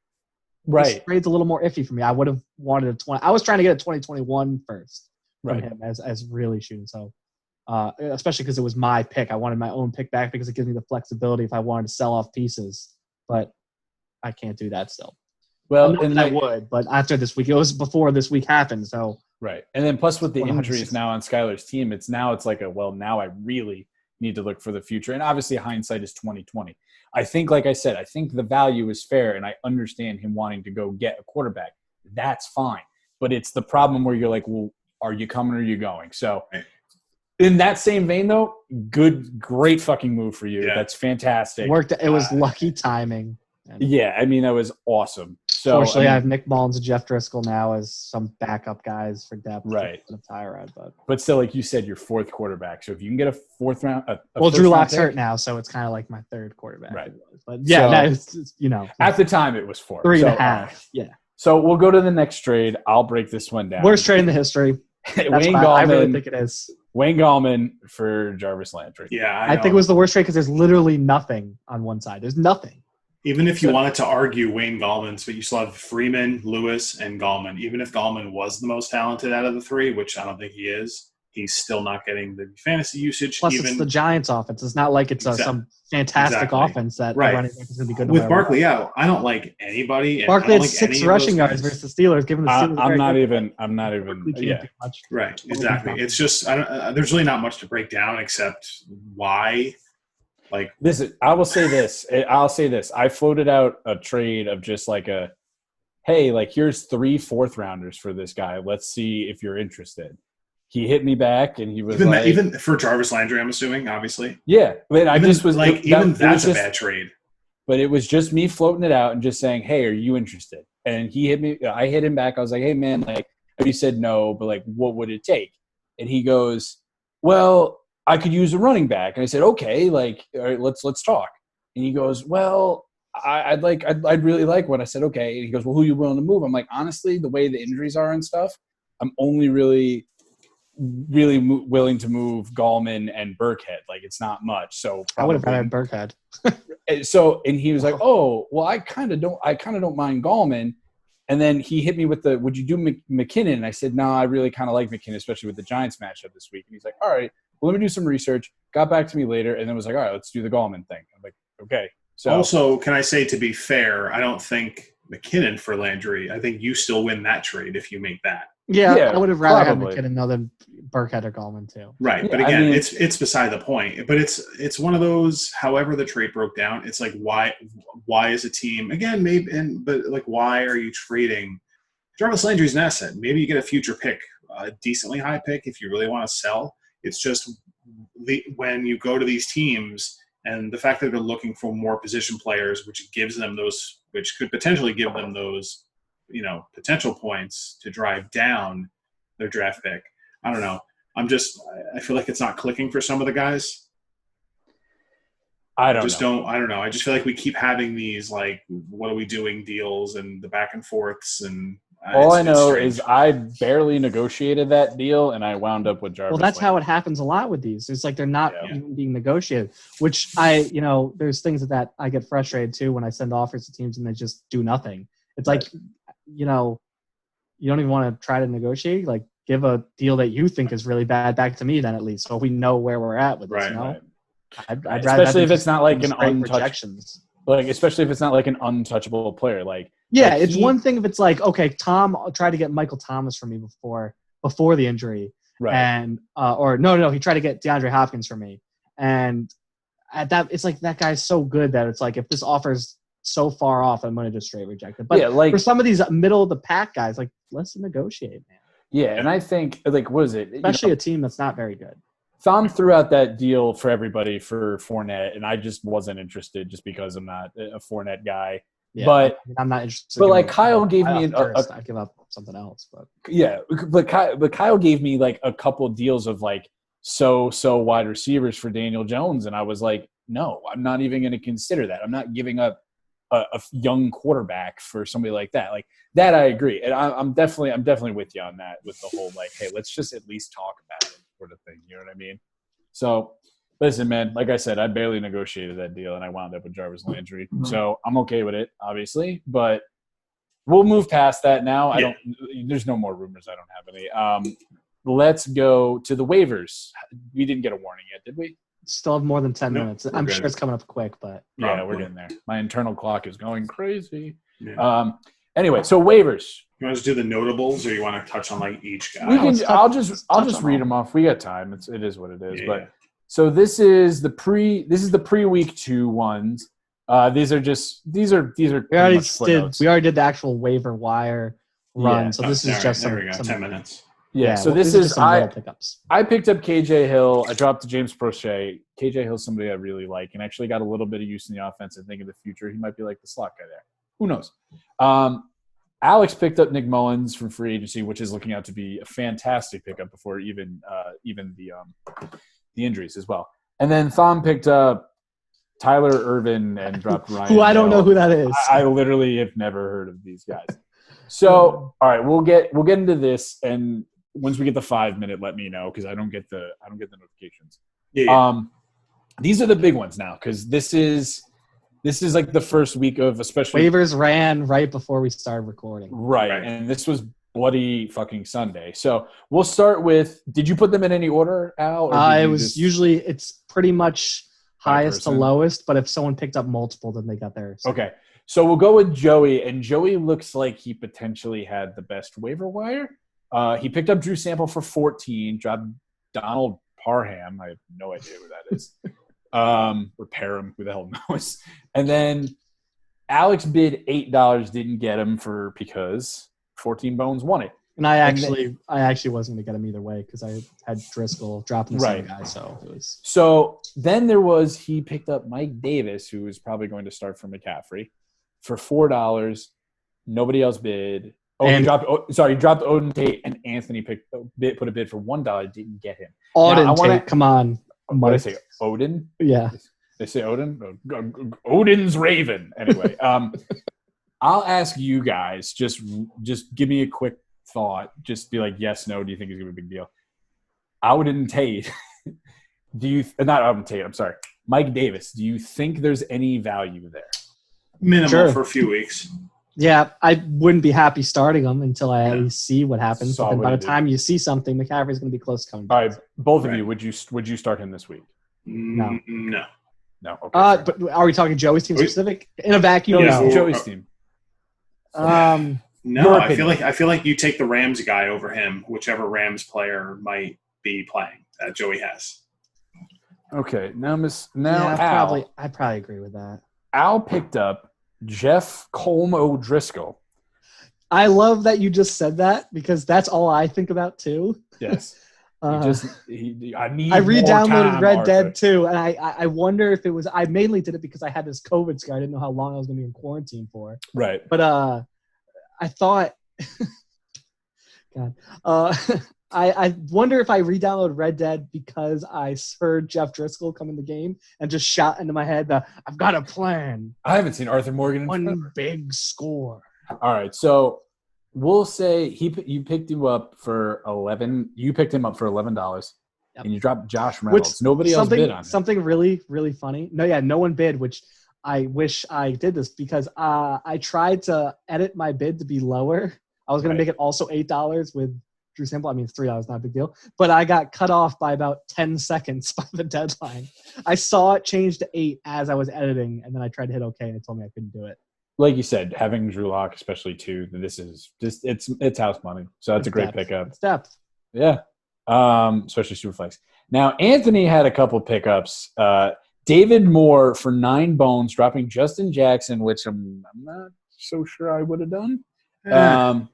S3: right,
S2: this trade's a little more iffy for me. I would have wanted a 20. I was trying to get a 2021 first from
S3: right,
S2: him as really shooting. So especially because it was my pick. I wanted my own pick back because it gives me the flexibility if I wanted to sell off pieces. But I can't do that still.
S3: Well,
S2: and I would, but after this week, it was before this week happened. So
S3: right, and then plus with the
S2: 100%.
S3: injuries now on Skylar's team, it's like now I really need to look for the future. And obviously, hindsight is 20/20. I think, like I said, I think the value is fair, and I understand him wanting to go get a quarterback. That's fine, but it's the problem where you're like, well, are you coming or are you going? So.
S1: Right.
S3: In that same vein, though, great fucking move for you. Yeah. That's fantastic.
S2: Worked. It was lucky timing.
S3: Yeah, I mean, that was awesome. So,
S2: fortunately, I have Nick Mullins and Jeff Driscoll now as some backup guys for depth.
S3: Right.
S2: Of Tyrod, but
S3: still, like you said, your 4th quarterback. So if you can get a 4th round,
S2: Drew Lock's hurt now, so it's kind of like my 3rd quarterback.
S3: Right.
S2: But yeah, it's
S3: at the time it was 4.
S2: 3.5. Yeah.
S3: So we'll go to the next trade. I'll break this one down.
S2: Worst trade in the history.
S3: Wayne Gallman.
S2: I really think it is.
S3: Wayne Gallman for Jarvis Landry.
S1: Yeah,
S2: I think it was the worst trade because there's literally nothing on one side. There's nothing.
S1: Even if you wanted to argue Wayne Gallman's, but you still have Freeman, Lewis, and Gallman. Even if Gallman was the most talented out of the 3, which I don't think he is, he's still not getting the fantasy usage.
S2: Plus, it's the Giants' offense. It's not like it's some fantastic offense that running back is going to be good.
S1: With Barkley, yeah, I don't like anybody.
S2: Barkley had 6 rushing yards versus the Steelers. Given the Steelers,
S3: I'm not even. Yeah,
S1: right. Exactly. It's just there's really not much to break down except why. Like
S3: this, I will say this. I floated out a trade of just like hey, like here's 3 4th rounders for this guy. Let's see if you're interested. He hit me back, and he was
S1: even for Jarvis Landry, I'm assuming, obviously.
S3: Yeah, but I just was
S1: like, that's a bad trade.
S3: But it was just me floating it out and just saying, "Hey, are you interested?" And he hit me. I hit him back. I was like, "Hey, man, like," he said no, but like, what would it take? And he goes, "Well, I could use a running back." And I said, "Okay, like, all right, let's talk." And he goes, "Well, I'd really like one." I said, "Okay." And he goes, "Well, who are you willing to move?" I'm like, honestly, the way the injuries are and stuff, I'm only really willing to move Gallman and Burkhead. Like, it's not much. So
S2: I would have had Burkhead.
S3: And he was like, "Oh, well, I kind of don't mind Gallman." And then he hit me with would you do McKinnon? And I said, no, I really kind of like McKinnon, especially with the Giants matchup this week. And he's like, all right, well, let me do some research. Got back to me later, and then was like, all right, let's do the Gallman thing. I'm like, okay. So
S1: also, can I say, to be fair, I don't think McKinnon for Landry. I think you still win that trade if you make that.
S2: Yeah,
S3: Yeah,
S2: I would have rather
S3: probably.
S2: had McKinnon than Burkhead or Gallman too.
S1: Right,
S3: Yeah,
S1: but again,
S3: I mean,
S1: it's beside the point. But it's one of those. However, the trade broke down. It's like why is a team again but like why are you trading? Jarvis Landry's an asset. Maybe you get a future pick, a decently high pick if you really want to sell. It's just when you go to these teams and the fact that they're looking for more position players, which could potentially give them those, potential points to drive down their draft pick. I don't know. I feel like it's not clicking for some of the guys.
S3: I don't know.
S1: I don't know. I just feel like we keep having these like, what are we doing deals and the back and forths and.
S3: All I know is I barely negotiated that deal, and I wound up with Jarvis.
S2: Well, that's how it happens a lot with these. It's like they're not even being negotiated, which there's things that I get frustrated too when I send offers to teams and they just do nothing. It's like, you don't even want to try to negotiate. Like, give a deal that you think is really bad back to me then at least, so we know where we're at with this.
S3: Right.
S2: I'd rather,
S3: especially if it's not like an
S2: untouchable.
S3: Especially if it's not like an untouchable player.
S2: It's one thing if it's like, okay, Tom tried to get Michael Thomas from me before the injury,
S3: right?
S2: And no, he tried to get DeAndre Hopkins from me, and at that, it's like that guy's so good that it's like if this offer's so far off, I'm going to just straight reject it. But for some of these middle of the pack guys, like let's negotiate, man.
S3: Yeah, and I think what is it?
S2: Especially a team that's not very good.
S3: Thom threw out that deal for everybody for Fournette, and I just wasn't interested just because I'm not a Fournette guy.
S2: Yeah,
S3: but
S2: I'm not interested.
S3: But like Kyle gave me
S2: I give up something else. But
S3: yeah, but Kyle gave me like a couple of deals of like so wide receivers for Daniel Jones, and I was like, no, I'm not even going to consider that. I'm not giving up a young quarterback for somebody like that. Like that, I agree, and I'm definitely with you on that. With the whole like, hey, let's just at least talk about it. Sort of thing, you know what I mean? So, listen, man. Like I said, I barely negotiated that deal, and I wound up with Jarvis Landry. Mm-hmm. So I'm okay with it, obviously. But we'll move past that now.
S1: Yeah.
S3: There's no more rumors. I don't have any. Let's go to the waivers. We didn't get a warning yet, did we?
S2: Still have more than 10 minutes. I'm sure it's coming up quick, but
S3: yeah, we're getting there. My internal clock is going crazy.
S1: Yeah.
S3: Anyway, so waivers.
S1: You want to do the notables, or you want to touch on like each guy?
S3: I'll just read them off. We got time. It is what it is. Yeah. But so this is the pre-week 2 ones. These are. We already
S2: did the actual waiver wire run. Yeah. So this is just
S1: some 10 minutes.
S3: Yeah. So this is I picked up KJ Hill. I dropped to James Prochet. KJ Hill's somebody I really like, and actually got a little bit of use in the offense. I think in the future he might be like the slot guy there. Who knows? Alex picked up Nick Mullins from free agency, which is looking out to be a fantastic pickup before even the injuries as well. And then Thom picked up Tyler Irvin and dropped Ryan.
S2: Who I don't know who that is.
S3: I literally have never heard of these guys. So all right, we'll get into this, and once we get the 5-minute, let me know because I don't get the notifications.
S1: Yeah.
S3: These are the big ones now because this is like the first week of especially
S2: waivers ran right before we started recording.
S3: Right. And this was bloody fucking Sunday. So we'll start with, did you put them in any order, Al? Or
S2: it's pretty much highest to lowest, but if someone picked up multiple, then they got theirs.
S3: Okay. So we'll go with Joey, and Joey looks like he potentially had the best waiver wire. He picked up Drew Sample for 14, dropped Donald Parham. I have no idea who that is. Repair him, who the hell knows. And then Alex bid $8, didn't get him because 14 Bones won it.
S2: And I actually wasn't gonna get him either way because I had Driscoll dropping the same guy. So it was.
S3: So then he picked up Mike Davis, who is probably going to start for McCaffrey, for $4. Nobody else bid. He dropped Odin Tate, and Anthony put a bid for $1. Didn't get him.
S2: Tate, come on.
S3: What did I say? Odin?
S2: Yeah.
S3: They say Odin? Odin's Raven. Anyway, I'll ask you guys, just give me a quick thought. Just be like, yes, no, do you think it's going to be a big deal? Odin Tate. Not Odin Tate, I'm sorry. Mike Davis, do you think there's any value there?
S1: Minimal for a few weeks.
S2: Yeah, I wouldn't be happy starting him until I at least see what happens.
S3: Saw
S2: But then
S3: what
S2: by
S3: he
S2: the
S3: did.
S2: time you see something, McCaffrey's going to be close to coming
S3: All
S2: back.
S3: right, both of
S1: Right.
S3: you, would you start him this week?
S1: No.
S3: No. Okay.
S2: But are we talking Joey's team specific? In a vacuum,
S3: Joey's,
S2: no.
S3: Joey's team.
S1: No,
S3: Your
S1: I feel
S3: opinion.
S1: like you take the Rams guy over him, whichever Rams player might be playing that Joey has.
S3: Okay. Now
S2: I probably agree with that.
S3: Al picked up Jeff Colm O'Driscoll.
S2: I love that you just said that because that's all I think about too.
S3: Yes.
S2: I
S3: need.
S2: I re-downloaded
S3: more time,
S2: Red
S3: Arthur.
S2: Dead too, and I wonder if it was. I mainly did it because I had this COVID scare. I didn't know how long I was going to be in quarantine for.
S3: Right.
S2: But I thought, God, I wonder if I re-downloaded Red Dead because I heard Jeff Driscoll come in the game and just shot into my head that I've got a plan,
S3: I haven't seen Arthur Morgan in
S2: one
S3: forever.
S2: big score.
S3: All right, so we'll say you picked him up for $11. You picked him up for $11,
S2: Yep.
S3: and you dropped Josh Reynolds. Nobody else bid on him.
S2: Something really, really funny. No one bid, which I wish I did this because I tried to edit my bid to be lower. I was going to make it also $8 with Drew Sample. I mean, it's $3, not a big deal. But I got cut off by about 10 seconds by the deadline. I saw it change to 8 as I was editing, and then I tried to hit OK, and it told me I couldn't do it.
S3: Like you said, having Drew Lock, especially too, it's house money. So that's a great pickup.
S2: It's depth.
S3: Yeah. Especially Superflex. Now, Anthony had a couple pickups. David Moore for 9 bones, dropping Justin Jackson, which I'm not so sure I would have done. I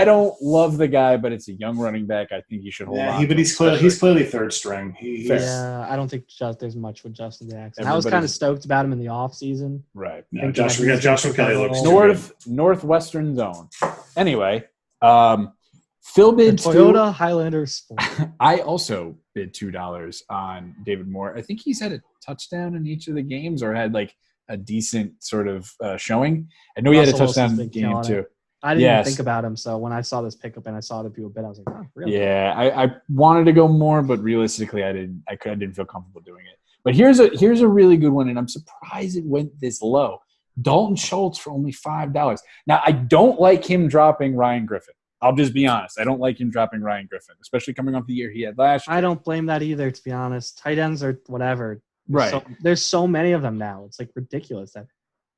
S3: don't love the guy, but it's a young running back. I think you should hold on.
S1: But he's clearly third string.
S2: Yeah, I don't think there's much with Justin Jackson. I was kind of stoked about him in the offseason.
S3: Right.
S1: No, Joshua Kelly looks
S3: Northwestern zone. Anyway, Phil bid
S2: Toyota Highlander Sport.
S3: I also bid $2 on David Moore. I think he's had a touchdown in each of the games or had like a decent sort of showing. I know he had a touchdown game too.
S2: I didn't even think about him, so when I saw this pickup and I saw that people bid, I was like, oh, really?
S3: Yeah, I wanted to go more, but realistically, I didn't feel comfortable doing it. But here's a really good one, and I'm surprised it went this low. Dalton Schultz for only $5. Now, I don't like him dropping Ryan Griffin. I'll just be honest. I don't like him dropping Ryan Griffin, especially coming off the year he had last year.
S2: I don't blame that either, to be honest. Tight ends are whatever.
S3: Right.
S2: There's so many of them now. It's like ridiculous that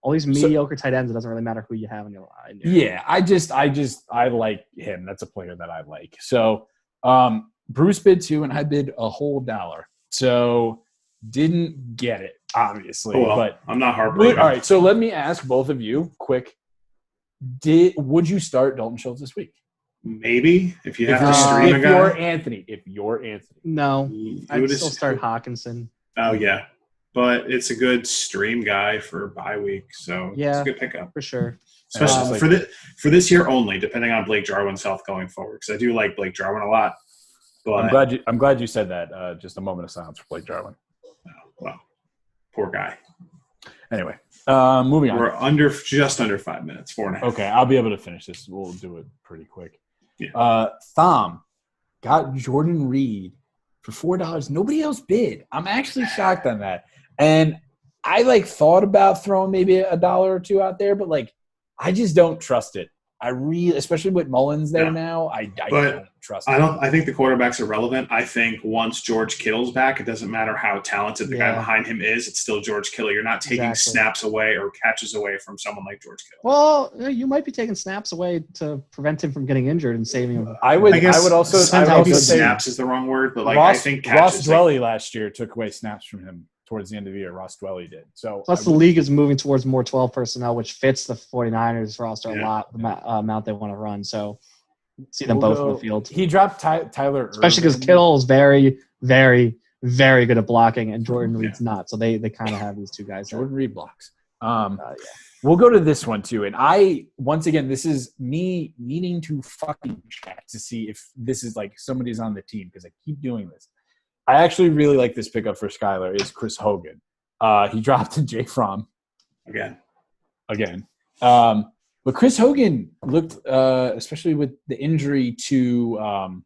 S2: all these mediocre tight ends, it doesn't really matter who you have in your line.
S3: Yeah, I like him. That's a player that I like. So Bruce bid 2 and I bid a whole $1. So didn't get it, obviously.
S1: Oh, well,
S3: but
S1: I'm not heartbroken.
S3: All right, so let me ask both of you quick. Would you start Dalton Schultz this week?
S1: Maybe if you have to stream a guy.
S3: If you're Anthony.
S2: No, I'd still start Hawkinson.
S1: Oh yeah. But it's a good stream guy for bye week, so it's a good pickup
S2: for sure.
S1: Especially for this year only, depending on Blake Jarwin's health going forward. Because I do like Blake Jarwin a lot. But
S3: I'm glad you said that. Just a moment of silence for Blake Jarwin.
S1: Oh, well, poor guy.
S3: Anyway, moving on.
S1: We're just under 5 minutes, 4.5.
S3: Okay, I'll be able to finish this. We'll do it pretty quick.
S1: Yeah.
S3: Thom got Jordan Reed for $4. Nobody else bid. I'm actually shocked on that. And I thought about throwing maybe $1 or $2 out there, but I just don't trust it. Especially with Mullins there now, I don't trust it.
S1: I think the quarterback's irrelevant. I think once George Kittle's back, it doesn't matter how talented the guy behind him is. It's still George Kittle. You're not taking snaps away or catches away from someone like George Kittle.
S2: Well, you might be taking snaps away to prevent him from getting injured and saving him.
S3: I would also say
S1: snaps is the wrong word, but
S3: Ross,
S1: I think
S3: catches. Ross Dwelley last year took away snaps from him towards the end of the year. Ross Dwelley did. So
S2: plus the league is moving towards more 12 personnel, which fits the 49ers roster a lot, the amount they want to run. So see them both in the field.
S3: He dropped Tyler
S2: especially because Kittle is very, very, very good at blocking, and Jordan Reed's not. So they kind of have these two guys.
S3: Jordan Reed blocks. We'll go to this one too. And once again, this is me needing to fucking check to see if this is somebody's on the team because I keep doing this. I actually really like this pickup for Skylar is Chris Hogan. He dropped to Jay Fromm. Again. But Chris Hogan looked, especially with the injury to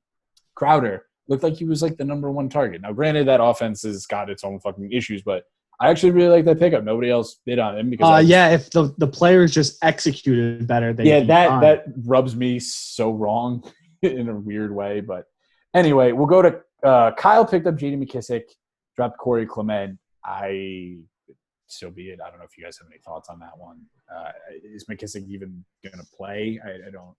S3: Crowder, looked like he was the number one target. Now, granted, that offense has got its own fucking issues, but I actually really like that pickup. Nobody else bid on him because
S2: if the players just executed better,
S3: that rubs me so wrong in a weird way. But anyway, we'll go to Kyle picked up J.D. McKissic, dropped Corey Clement. So be it. I don't know if you guys have any thoughts on that one. Is McKissic even going to play? I don't.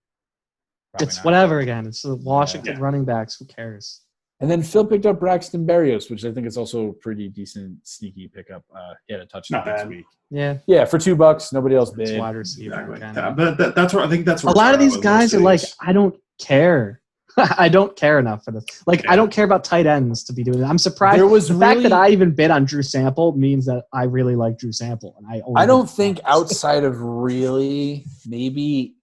S2: It's not. Whatever again. It's the Washington running backs. Who cares?
S3: And then Phil picked up Braxton Berrios, which I think is also a pretty decent, sneaky pickup. He had a touchdown this week.
S2: Yeah,
S3: for $2. Nobody else bid.
S2: It's wide receiver.
S1: Exactly. But that's what I think. That's
S2: a lot of these guys are like, I don't care. I don't care enough for this. I don't care about tight ends to be doing it. I'm surprised. The fact that I even bid on Drew Sample means that I really like Drew Sample, and I
S3: don't think outside of really maybe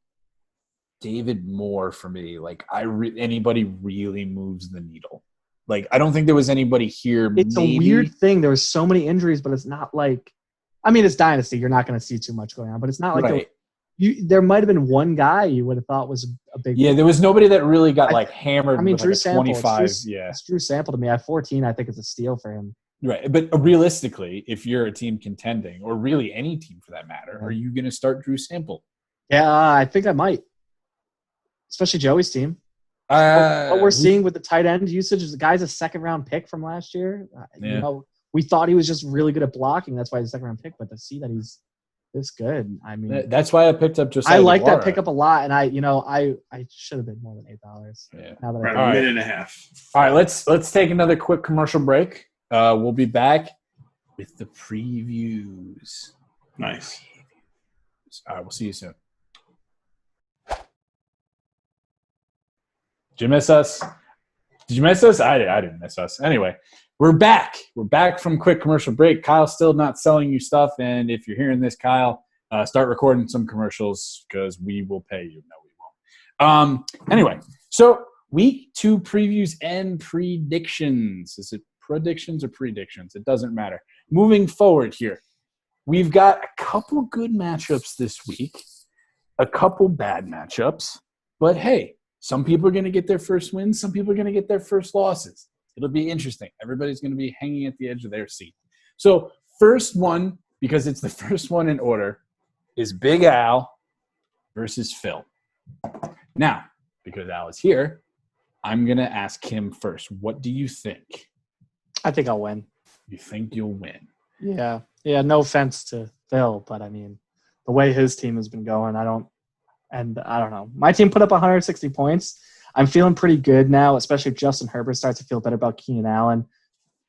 S3: David Moore for me. Anybody really moves the needle. I don't think there was anybody here.
S2: It's a weird thing. There was so many injuries, but it's not it's Dynasty. You're not going to see too much going on, but it's not like there might have been one guy you would have thought was a big.
S3: Yeah, there was nobody that really got hammered.
S2: I mean,
S3: with
S2: Drew Sample.
S3: 25.
S2: It's Drew Sample to me. At 14, I think it's a steal for him.
S3: Right, but realistically, if you're a team contending, or really any team for that matter, are you going to start Drew Sample?
S2: Yeah, I think I might, especially Joey's team. What we're seeing with the tight end usage is the guy's a second-round pick from last year. We thought he was just really good at blocking. That's why he's a second-round pick. But to see that he's this good, I mean,
S3: that's why I picked up Josiah.
S2: I like that pickup a lot, and I should have been more than $8.
S3: Yeah,
S1: now that a minute and a half.
S3: All right, let's take another quick commercial break. We'll be back with the previews.
S1: Nice.
S3: All right, we'll see you soon. Did you miss us? Did you miss us? I didn't miss us. Anyway, we're back. We're back from quick commercial break. Kyle's still not selling you stuff, and if you're hearing this, Kyle, start recording some commercials because we will pay you. No, we won't. Anyway, so week 2 previews and predictions. Is it predictions or predictions? It doesn't matter. Moving forward here, we've got a couple good matchups this week, a couple bad matchups, but hey, some people are going to get their first wins. Some people are going to get their first losses. It'll be interesting. Everybody's going to be hanging at the edge of their seat. So first one, because it's the first one in order, is Big Al versus Phil. Now, because Al is here, I'm going to ask him first. What do you think?
S2: I think I'll win.
S3: You think you'll win?
S2: Yeah. Yeah, no offense to Phil, but I mean, the way his team has been going, I don't know. My team put up 160 points. I'm feeling pretty good now, especially if Justin Herbert starts to feel better about Keenan Allen.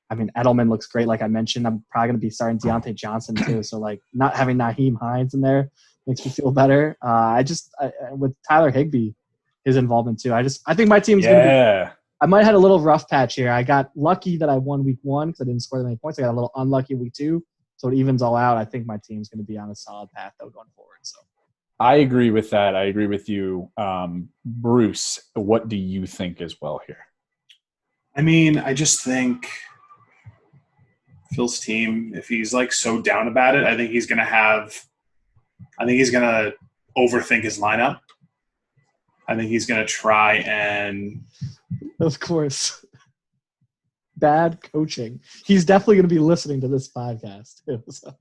S2: I mean, Edelman looks great, like I mentioned. I'm probably going to be starting Deontay Johnson too. So, not having Naheem Hines in there makes me feel better. With Tyler Higbee, his involvement too. I think my team's going to be – I might have had a little rough patch here. I got lucky that I won week 1 because I didn't score that many points. I got a little unlucky week 2. So it evens all out. I think my team's going to be on a solid path, though, going forward. So
S3: I agree with that. I agree with you. Bruce, what do you think as well here?
S1: I mean, I just think Phil's team, if he's so down about it, I think he's going to overthink his lineup. I think he's going to try and –
S2: Of course. Bad coaching. He's definitely going to be listening to this podcast too. So.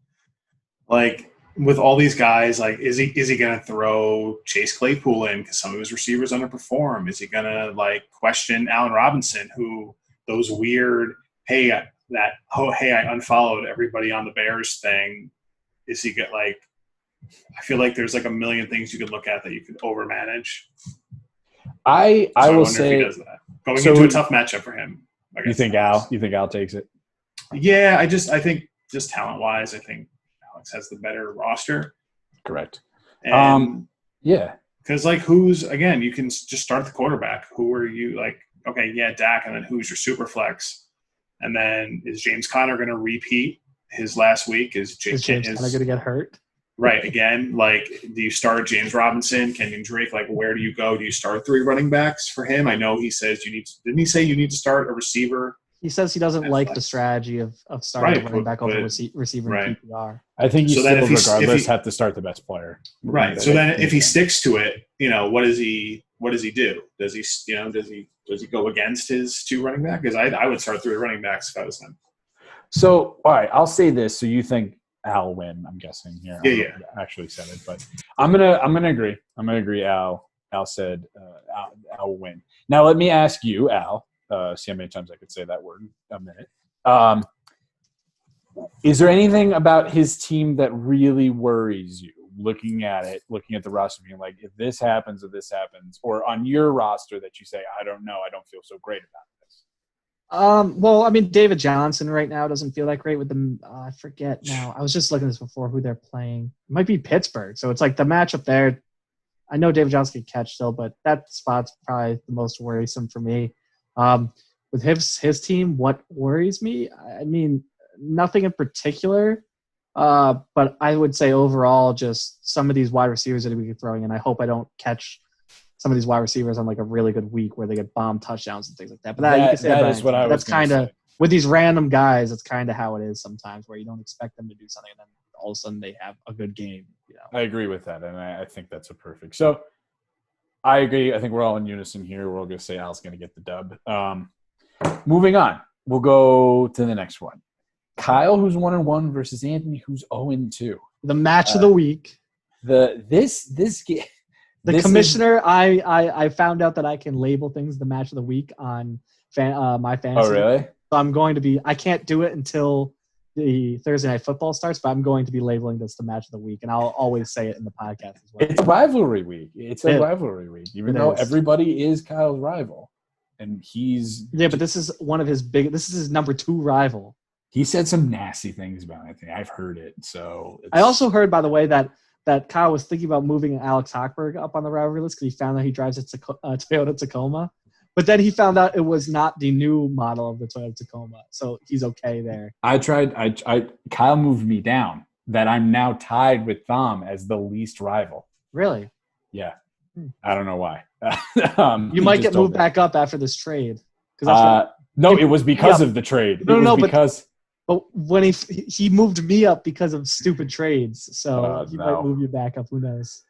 S1: With all these guys, is he going to throw Chase Claypool in because some of his receivers underperform? Is he going to question Allen Robinson, who those weird I unfollowed everybody on the Bears thing? Is he get I feel like there's a million things you could look at that you could overmanage.
S3: I will say
S1: if he does that. Going into a tough matchup for him.
S3: You think Al takes it?
S1: Yeah, I think just talent wise, I think Alex has the better roster.
S3: Correct.
S1: And
S3: yeah.
S1: Because who's again, you can just start the quarterback. Who are you okay, yeah, Dak, and then who's your super flex? And then is James Conner gonna repeat his last week? Is James Conner
S2: gonna get hurt?
S1: Right. Again, do you start James Robinson, Kenyon Drake? Where do you go? Do you start 3 running backs for him? I know he says didn't he say you need to start a receiver?
S2: He says he doesn't like the strategy of starting a running back over receiver in PPR.
S3: I think you still, regardless, have to start the best player.
S1: Right. So then if he sticks to it, what does he do? Does he go against his 2 running back? Because I would start 3 running backs if I was him.
S3: So, all right, I'll say this. So you think Al will win? I'm guessing here.
S1: Yeah,
S3: I don't know if I actually said it, but I'm gonna agree. I'm gonna agree. Al said Al will win. Now let me ask you, Al. See how many times I could say that word in a minute. Is there anything about his team that really worries you? Looking at it, looking at the roster, being like, if this happens, or on your roster that you say, I don't know, I don't feel so great about this.
S2: Well, I mean, David Johnson right now doesn't feel that great with them. I forget now. I was just looking at this before who they're playing. It might be Pittsburgh. So it's like the matchup there. I know David Johnson can catch still, but that spot's probably the most worrisome for me. With his team, what worries me? I mean, nothing in particular. But I would say overall, just some of these wide receivers that we be throwing in. I hope I don't catch some of these wide receivers on like a really good week where they get bomb touchdowns and things like that. But you can say
S3: that is what I was.
S2: That's kind of with these random guys. That's kind of how it is sometimes, where you don't expect them to do something, and then all of a sudden they have a good game. You know?
S3: I agree with that, and I think that's a perfect. So I agree. I think we're all in unison here. We're all going to say Al's going to get the dub. Moving on, we'll go to the next one. Kyle, who's 1-1, versus Anthony, who's 0-2.
S2: The match of the week.
S3: This game.
S2: The commissioner, I found out that I can label things the match of the week on my fantasy.
S3: Oh, really?
S2: So I'm going to be – I can't do it until the Thursday Night Football starts, but I'm going to be labeling this the match of the week, and I'll always say it in the podcast as well.
S3: It's rivalry week. It's a rivalry week, even though everybody is Kyle's rival. And he's –
S2: yeah, but this is one of his big – this is his number 2 rival.
S3: He said some nasty things about Anthony. I've heard it. So
S2: I also heard, by the way, that Kyle was thinking about moving Alex Hochberg up on the rivalry list because he found out he drives a Toyota Tacoma. But then he found out it was not the new model of the Toyota Tacoma. So he's okay there.
S3: Kyle moved me down that I'm now tied with Thom as the least rival.
S2: Really?
S3: Yeah. I don't know why.
S2: You might get moved back up after this trade.
S3: No, it was because of the trade.
S2: But when he moved me up because of stupid trades, so he might move you back up. Who knows?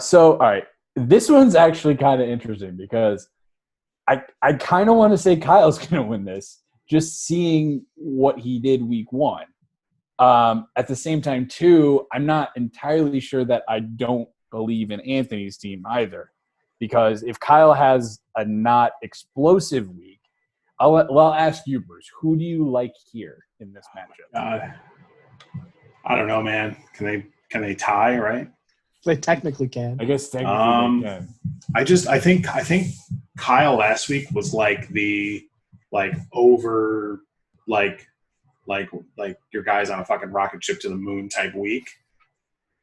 S3: So, all right. This one's actually kind of interesting because I kind of want to say Kyle's going to win this, just seeing what he did week 1. At the same time, too, I'm not entirely sure that I don't believe in Anthony's team either, because if Kyle has a not explosive week, I'll ask you, Bruce, who do you like here in this matchup?
S1: I don't know, man. Can they tie, right?
S2: They technically can.
S3: I guess technically they can.
S1: I think Kyle last week was like over your guys on a fucking rocket ship to the moon type week.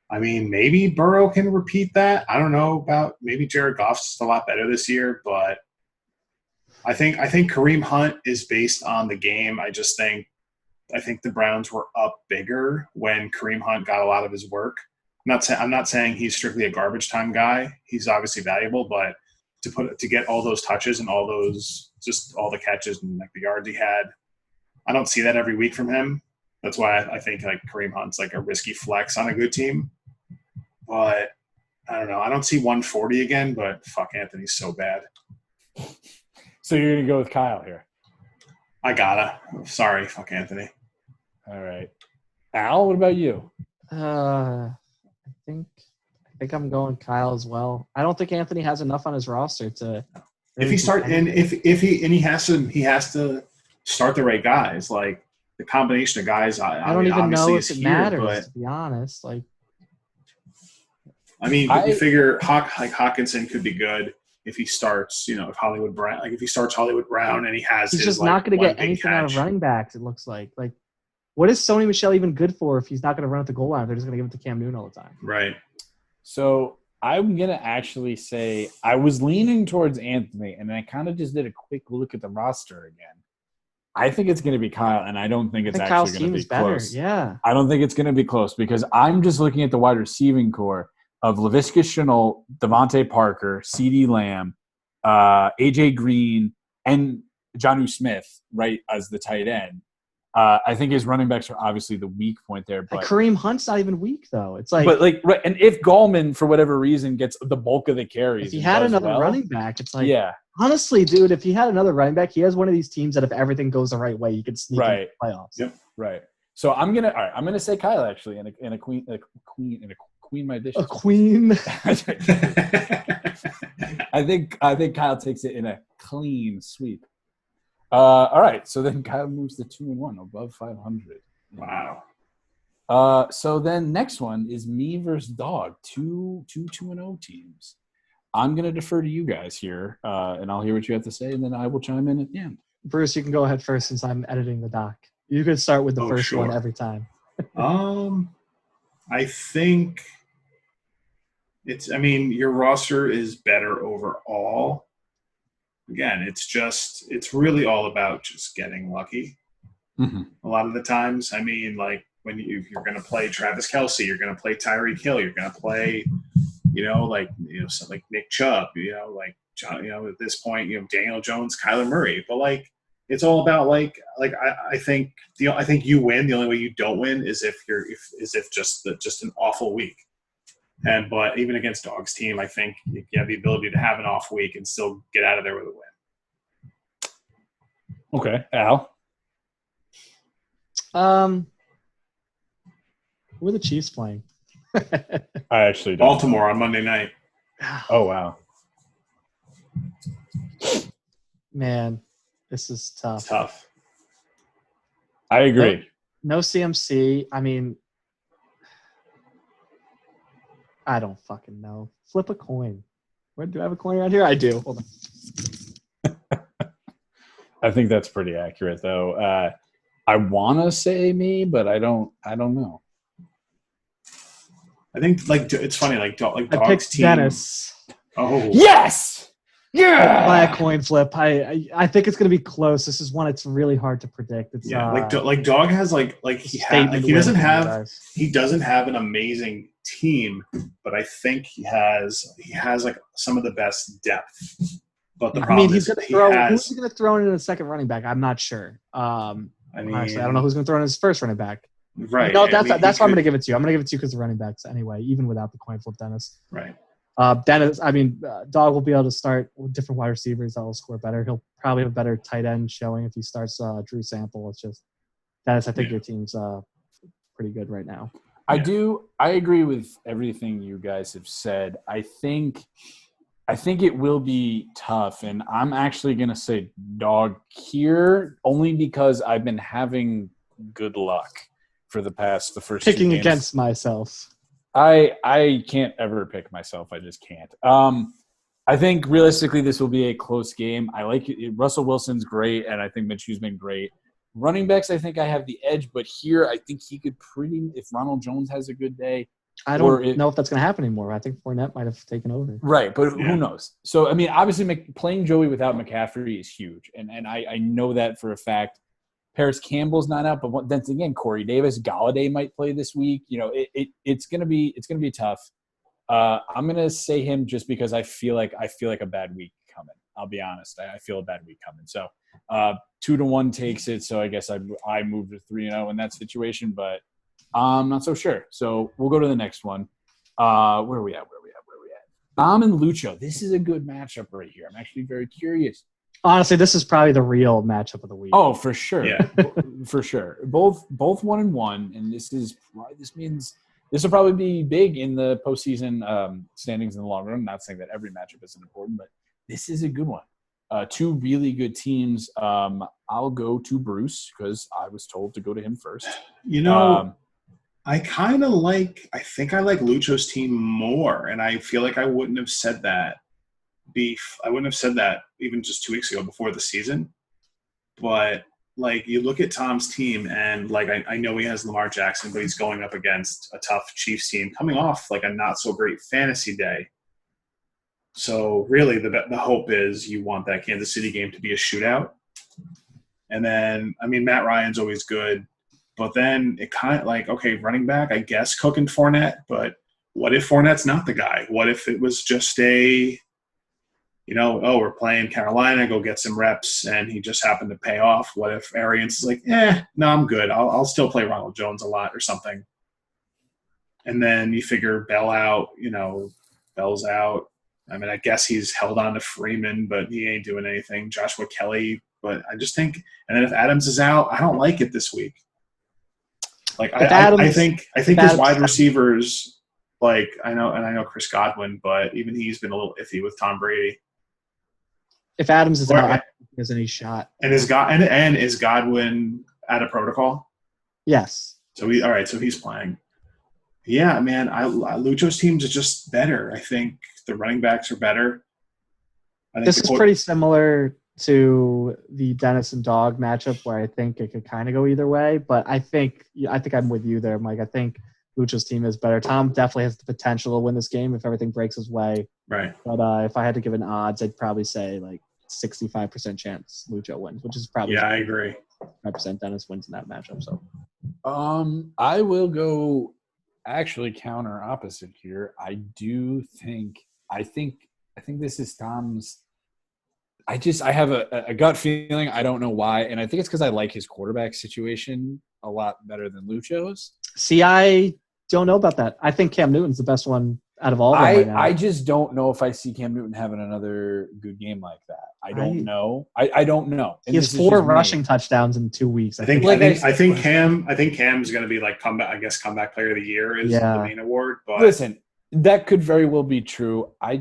S1: I mean, maybe Burrow can repeat that. I don't know about maybe Jared Goff's just a lot better this year, but I think Kareem Hunt is based on the game. I think the Browns were up bigger when Kareem Hunt got a lot of his work. I'm not saying he's strictly a garbage time guy. He's obviously valuable, but to get all those touches and all the catches and like the yards he had, I don't see that every week from him. That's why I think like Kareem Hunt's like a risky flex on a good team. But I don't know. I don't see 140 again, but fuck, Anthony's so bad.
S3: So you're going to go with Kyle here?
S1: I gotta. Sorry, fuck Anthony.
S3: All right. Al, what about you?
S2: I think I'm going Kyle as well. I don't think Anthony has enough on his roster to.
S1: If he has to start the right guys, like the combination of guys.
S2: I don't even know if it matters, to be honest. Like,
S1: I mean, you figure Hawkinson could be good if he starts. If Hollywood Brown, like if he starts Hollywood Brown and he has,
S2: he's just not going to get anything out of running backs. It looks like what is Sony Michel even good for if he's not going to run at the goal line? They're just going to give it to Cam Newton all the time.
S1: Right.
S3: So I'm going to actually say I was leaning towards Anthony, and I kind of just did a quick look at the roster again. I think it's going to be Kyle, and I don't think it's actually going to be close.
S2: Yeah.
S3: I don't think it's going to be close because I'm just looking at the wide receiving core of Laviska Shenault, Devontae Parker, CeeDee Lamb, AJ Green, and Jonnu Smith, right, as the tight end. I think his running backs are obviously the weak point there. But
S2: Kareem Hunt's not even weak, though. It's like,
S3: and if Gallman, for whatever reason, gets the bulk of the carries,
S2: if he had another running back, it's like,
S3: yeah.
S2: Honestly, dude, if he had another running back, he has one of these teams that if everything goes the right way, he could sneak into the playoffs.
S1: Yep.
S3: Right. So I'm gonna say Kyle actually, and a queen my dishes.
S2: A queen.
S3: I think Kyle takes it in a clean sweep. All right, so then Kyle moves to 2-1, above 500.
S1: Wow.
S3: So then next one is me versus Dog, two 2-0 teams. I'm gonna defer to you guys here, and I'll hear what you have to say, and then I will chime in at the end.
S2: Bruce, you can go ahead first since I'm editing the doc. You could start with the first one every time.
S1: I think your roster is better overall. Again, it's really all about just getting lucky.
S3: Mm-hmm.
S1: A lot of the times, like when you're going to play Travis Kelce, you're going to play Tyreek Hill, you're going to play, something like Nick Chubb, like John, at this point, Daniel Jones, Kyler Murray, but like it's all about I think you win. The only way you don't win is if just an awful week. But even against Dog's team, I think you have the ability to have an off week and still get out of there with a win.
S3: Okay, Al.
S2: Who are the Chiefs playing?
S3: I actually don't
S1: Baltimore on Monday night.
S3: Oh wow.
S2: Man, this is tough.
S1: It's tough.
S3: I agree.
S2: No CMC. I don't fucking know. Flip a coin. Where do I have a coin around here? I do. Hold on.
S3: I think that's pretty accurate, though. I want to say me, but I don't know.
S1: I think it's funny. I
S2: picked
S1: Dog's team.
S2: Dennis.
S1: Oh
S3: yes, yeah.
S2: By a coin flip. I think it's going to be close. This is one it's really hard to predict. It's
S1: Dog has he doesn't have an amazing team, but I think he has some of the best depth. But the problem
S2: he's
S1: is
S2: going to throw. Who's he going to throw in a second running back? I'm not sure. Honestly, I don't know who's going to throw in his first running back.
S1: Right.
S2: No, that's why I'm going to give it to you. I'm going to give it to you because the running backs anyway, even without the coin flip, Dennis.
S1: Right.
S2: Dennis, Dog will be able to start with different wide receivers that will score better. He'll probably have a better tight end showing if he starts Drew Sample. It's just Dennis. I think your team's pretty good right now.
S3: I agree with everything you guys have said. I think it will be tough, and I'm actually going to say Dog here only because I've been having good luck for the first
S2: picking
S3: two games.
S2: Against myself.
S3: I can't ever pick myself. I just can't. I think realistically this will be a close game. I like it. Russell Wilson's great, and I think Minshew's been great. Running backs, I think I have the edge, but here I think he could if Ronald Jones has a good day.
S2: I don't know if that's going to happen anymore. I think Fournette might have taken over.
S3: Right, but who knows? So, obviously playing Joey without McCaffrey is huge, and I know that for a fact. Paris Campbell's not out, but then again, Corey Davis, Galladay might play this week. It's gonna be tough. I'm gonna say him just because I feel like a bad week coming. I'll be honest, I feel a bad week coming. So 2-1 takes it. So I guess I moved to 3-0 in that situation, but I'm not so sure. So we'll go to the next one. Where are we at? Dom and Lucho. This is a good matchup right here. I'm actually very curious.
S2: Honestly, this is probably the real matchup of the week.
S3: Oh, for sure.
S1: Yeah.
S3: For sure. Both 1-1, and this means this will probably be big in the postseason standings in the long run. I'm not saying that every matchup isn't important, but this is a good one. Two really good teams. I'll go to Bruce because I was told to go to him first.
S1: I think I like Lucho's team more, and I feel like I wouldn't have said that. I wouldn't have said that even just 2 weeks ago before the season. But, you look at Tom's team, and, I know he has Lamar Jackson, but he's going up against a tough Chiefs team coming off, a not-so-great fantasy day. So, really, the hope is you want that Kansas City game to be a shootout. And then, Matt Ryan's always good. But then it kind of okay, running back, I guess Cook and Fournette. But what if Fournette's not the guy? What if it was just we're playing Carolina, go get some reps, and he just happened to pay off? What if Arians is no, I'm good. I'll still play Ronald Jones a lot or something. And then you figure Bell out, Bell's out. I mean, I guess he's held on to Freeman, but he ain't doing anything. Joshua Kelly, but I just think, and then if Adams is out, I don't like it this week. Like I think his wide receivers, like I know Chris Godwin, but even he's been a little iffy with Tom Brady.
S2: If Adams is out, I don't think there's any shot.
S1: And is Godwin out of protocol?
S2: Yes.
S1: So he's playing. Yeah, man. Lucho's teams is just better. I think the running backs are better.
S2: This is pretty similar to the Dennis and Dog matchup, where I think it could kind of go either way. But I think I'm with you there, Mike. I think Lucho's team is better. Tom definitely has the potential to win this game if everything breaks his way.
S1: Right.
S2: But if I had to give an odds, I'd probably say like 65% chance Lucho wins, which is probably
S1: I agree.
S2: 5% Dennis wins in that matchup. So,
S3: I will go actually counter opposite here. I think this is Tom's. I have a gut feeling. I don't know why, and I think it's because I like his quarterback situation a lot better than Lucho's.
S2: See, I don't know about that. I think Cam Newton's the best one out of all of them right now.
S3: I just don't know if I see Cam Newton having another good game like that. I don't know. I don't know.
S2: And he has 4 rushing touchdowns in 2 weeks.
S1: I think Cam's going to be like comeback player of the year is the main award. But
S3: listen, that could very well be true. I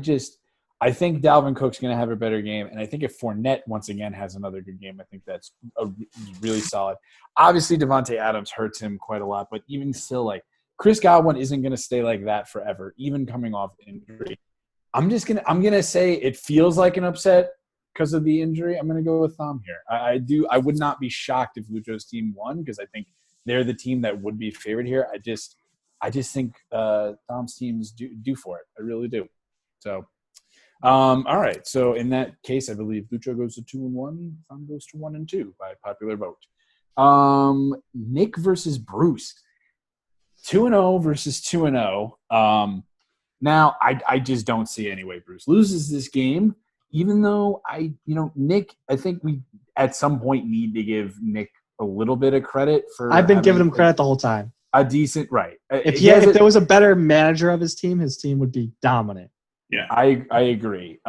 S3: think Dalvin Cook's going to have a better game, and I think if Fournette once again has another good game, I think that's really solid. Obviously, Devontae Adams hurts him quite a lot, but even still, like Chris Godwin isn't going to stay like that forever, even coming off injury. I'm gonna say it feels like an upset because of the injury. I'm gonna go with Tom here. I would not be shocked if Lucho's team won because I think they're the team that would be favored here. I just think Tom's teams do for it. I really do. So. All right. So in that case, I believe Lucho goes to 2-1. Tom goes to 1-2 by popular vote. Nick versus Bruce. 2-0 versus 2-0. Now I just don't see any way Bruce loses this game. Even though Nick, I think we at some point need to give Nick a little bit of credit for.
S2: I've been giving him credit the whole time.
S3: A decent right.
S2: If there was a better manager of his team would be dominant.
S3: Yeah, I agree.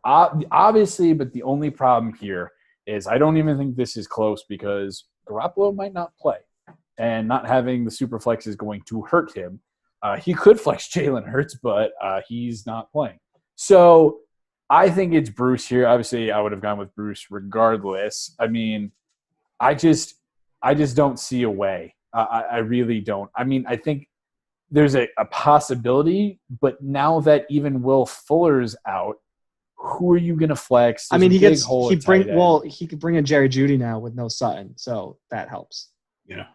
S3: Obviously, but the only problem here is I don't even think this is close because Garoppolo might not play, and not having the super flex is going to hurt him. He could flex Jalen Hurts, but he's not playing. So I think it's Bruce here. Obviously, I would have gone with Bruce regardless. I mean, I just don't see a way. I really don't. I mean, I think there's a possibility, but now that even Will Fuller's out, who are you going to flex?
S2: I mean, he could bring in Jerry Jeudy now with no Sutton, so that helps.
S1: Yeah,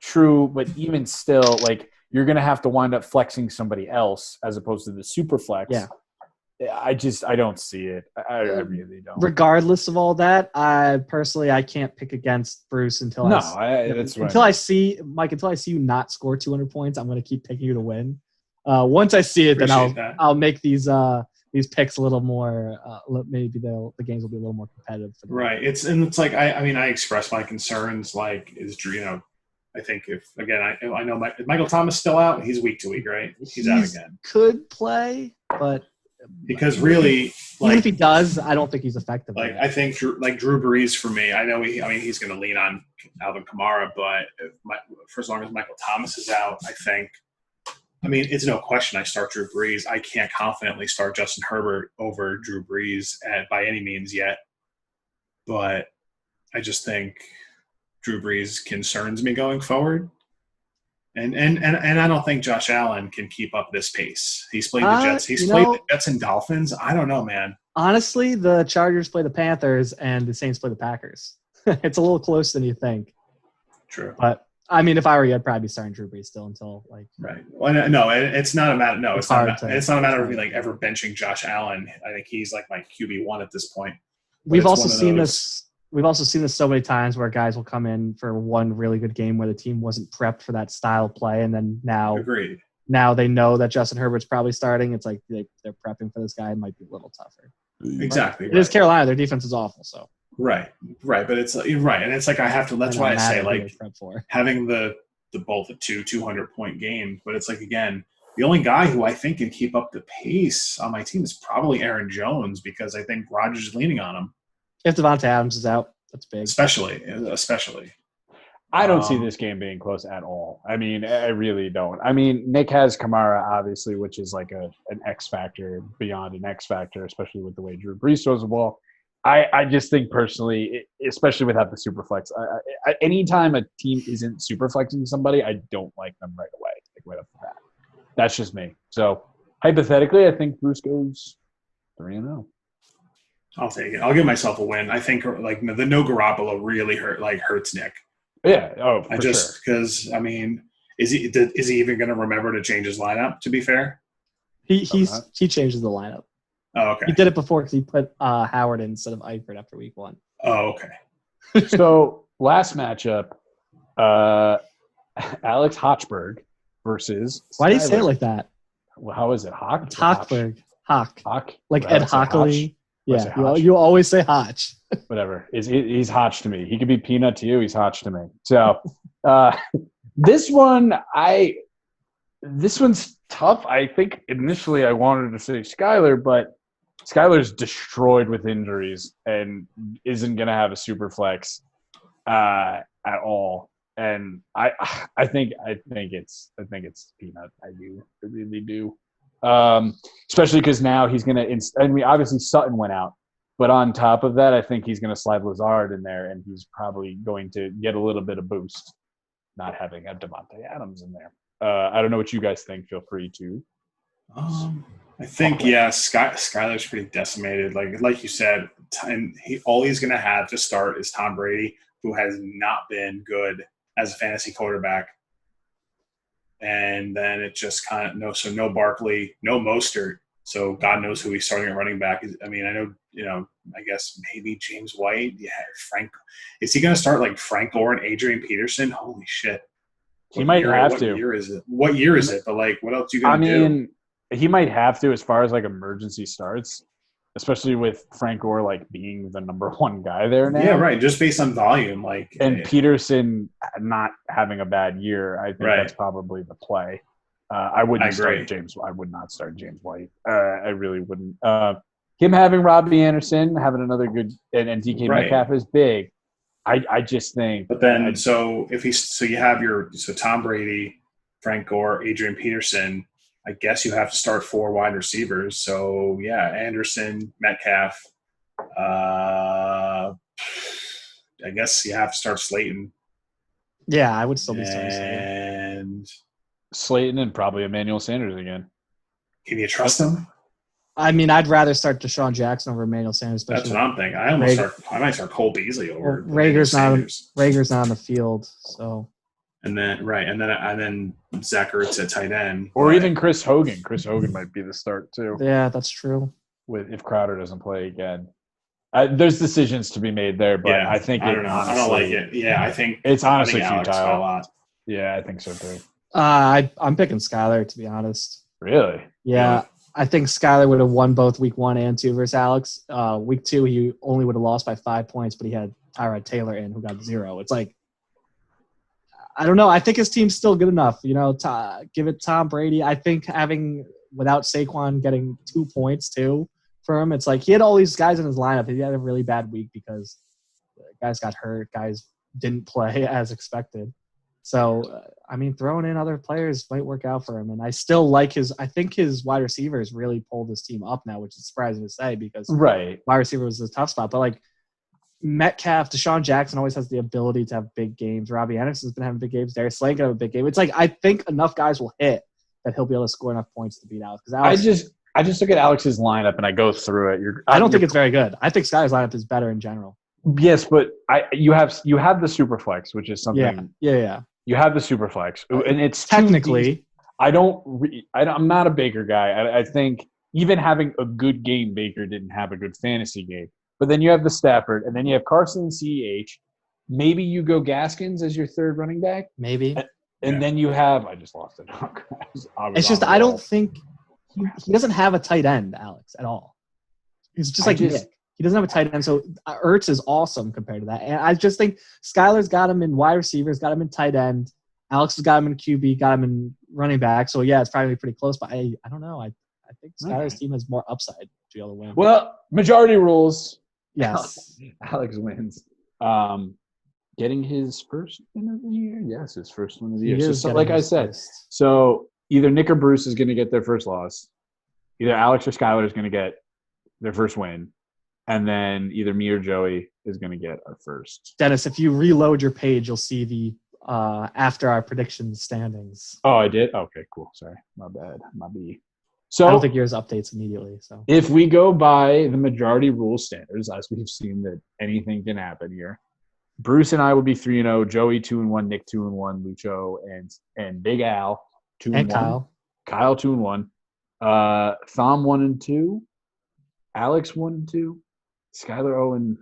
S3: true, but even still, like you're going to have to wind up flexing somebody else as opposed to the super flex.
S2: Yeah.
S3: I don't see it. I really don't.
S2: Regardless of all that, I can't pick against Bruce until I see you not score 200 points. I'm going to keep picking you to win. Once I see it, then I'll make these picks a little more. Maybe the games will be a little more competitive. For them.
S1: Right. It's like I express my concerns. Like I think I know Michael Thomas still out. He's week to week, right? He's out again.
S2: Could play, but.
S1: Because really,
S2: even if he does, I don't think he's effective.
S1: Like I think, Drew Brees for me. I know he's going to lean on Alvin Kamara, but for as long as Michael Thomas is out, it's no question I start Drew Brees. I can't confidently start Justin Herbert over Drew Brees by any means yet, but I just think Drew Brees concerns me going forward. And I don't think Josh Allen can keep up this pace. He's played the Jets. He's played the Jets and Dolphins. I don't know, man.
S2: Honestly, the Chargers play the Panthers and the Saints play the Packers. It's a little closer than you think.
S1: True.
S2: But, if I were you, I'd probably be starting Drew Brees still until
S1: Right. Well, no, it's not a matter. No, it's not a matter of me ever benching Josh Allen. I think he's like my QB1 at this point.
S2: We've also seen this. We've also seen this so many times where guys will come in for one really good game where the team wasn't prepped for that style of play, and then now they know that Justin Herbert's probably starting. It's like they're prepping for this guy. It might be a little tougher.
S1: Exactly.
S2: It is Carolina. Their defense is awful. So
S1: right, but it's right, and it's like I have to. That's why I say having the both 200-point games, but it's like again, The only guy who I think can keep up the pace on my team is probably Aaron Jones because I think Rodgers is leaning on him.
S2: If Devontae Adams is out, that's big.
S1: Especially.
S3: I don't see this game being close at all. I mean, I really don't. I mean, Nick has Kamara, obviously, which is like an X factor beyond an X factor, especially with the way Drew Brees throws the ball. I just think personally, especially without the super flex, anytime a team isn't super flexing somebody, I don't like them right away, like right off the bat. That's just me. So hypothetically, I think Bruce goes 3-0.
S1: I'll take it. I'll give myself a win. I think like the no Garoppolo really hurts Nick.
S3: Yeah. Oh, for sure.
S1: Because I mean, is he even going to remember to change his lineup? To be fair,
S2: he changes the lineup.
S1: Oh, okay.
S2: He did it before because he put Howard in instead of Eifert after week 1.
S1: Oh, okay.
S3: So last matchup, Alex Hochberg versus.
S2: Why do you say it like that?
S3: Well, how is it? Hoch?
S2: It's Hochberg. Hoch. Like
S3: Whatever,
S2: Ed Hockley. Yeah,
S3: Hotch?
S2: you always say Hoch.
S3: Whatever. He's Hoch to me. He could be Peanut to you. He's Hoch to me. So this one's tough. I think initially I wanted to say Skyler, but Skyler's destroyed with injuries and isn't going to have a super flex at all. And I think it's Peanut. I really do. Especially because now he's going to – I mean, obviously Sutton went out. But on top of that, I think he's going to slide Lazard in there, and he's probably going to get a little bit of boost not having a Devontae Adams in there. I don't know what you guys think. Feel free to.
S1: I think, Skyler's pretty decimated. Like you said, and all he's going to have to start is Tom Brady, who has not been good as a fantasy quarterback. And then it just kind of no Barkley, no Mostert. So God knows who he's starting at running back. I mean, I know, I guess maybe James White. Yeah, Frank. Is he going to start like Frank Gore and Adrian Peterson? Holy shit.
S3: He might have to.
S1: What year is it? But like, what else you going to do?
S3: I mean, he might have to as far as like emergency starts, especially with Frank Gore like being the number one guy there now.
S1: Yeah, right. Just based on volume,
S3: and Peterson not having a bad year, I think that's probably the play. I would not start James White. I really wouldn't. Him having Robbie Anderson, having another good and DK Metcalf is big. I just think.
S1: But then, you have Tom Brady, Frank Gore, Adrian Peterson. I guess you have to start 4 wide receivers. So yeah, Anderson, Metcalf. I guess you have to start Slayton.
S2: Yeah, I would still be starting
S3: Slayton and probably Emmanuel Sanders again.
S1: Can you trust him?
S2: I mean, I'd rather start Deshaun Jackson over Emmanuel Sanders.
S1: That's what I'm thinking. I might start Cole Beasley over.
S2: Rager's not on the field, so.
S1: And then Zach Ertz at tight end,
S3: or even Chris Hogan. Chris Hogan might be the start too.
S2: Yeah, that's true.
S3: If Crowder doesn't play again, there's decisions to be made there, but I think
S1: I don't know. Honestly, I don't like it. Yeah, I think
S3: it's honestly
S1: futile.
S3: A lot. Yeah, I think so too.
S2: I'm picking Skyler, to be honest.
S3: Really?
S2: Yeah. I think Skyler would have won both week 1 and 2 versus Alex. Week 2, he only would have lost by 5 points, but he had Tyrod Taylor in who got 0. It's like, I don't know. I think his team's still good enough. Give it Tom Brady. I think without Saquon getting 2 points too for him, it's like he had all these guys in his lineup. He had a really bad week because guys got hurt. Guys didn't play as expected. So, throwing in other players might work out for him. And I still like I think his wide receivers really pulled his team up now, which is surprising to say because wide receiver was a tough spot. But like Metcalf, Deshaun Jackson always has the ability to have big games. Robbie Anderson's been having big games. Darius Slay can have a big game. It's like I think enough guys will hit that he'll be able to score enough points to beat Alex. Because
S3: I just look at Alex's lineup and I go through it. I
S2: don't think it's very good. I think Skyler's lineup is better in general.
S3: Yes, but you have the super flex, which is something.
S2: Yeah.
S3: You have the super flex, and it's
S2: technically.
S3: I'm not a Baker guy. I think even having a good game, Baker didn't have a good fantasy game. But then you have the Stafford, and then you have Carson and CEH. Maybe you go Gaskins as your third running back.
S2: Maybe.
S3: And then you have – I just lost it.
S2: It's just I don't think he doesn't have a tight end, Alex, at all. He's just like Nick. He doesn't have a tight end, so Ertz is awesome compared to that. And I just think Skyler's got him in wide receivers, got him in tight end. Alex has got him in QB, got him in running back. So yeah, it's probably pretty close. But I don't know. I think Skyler's team has more upside to be able to win.
S3: Well, majority rules.
S2: Yes.
S3: Alex wins. Getting his first win of the year. Yes, his first win of the year. So like I said, so either Nick or Bruce is going to get their first loss. Either Alex or Skyler is going to get their first win. And then either me or Joey is going to get our first.
S2: Dennis, if you reload your page, you'll see the after our prediction standings.
S3: Oh, I did? Okay, cool. Sorry. My bad. My B. So
S2: I don't think yours updates immediately. So
S3: if we go by the majority rule standards, as we've seen that anything can happen here, Bruce and I will be 3-0, Joey 2-1, Nick 2-1, Lucho and Big Al 2-1.
S2: And Kyle.
S3: Kyle 2-1. Thom 1-2. Alex 1-2. Skyler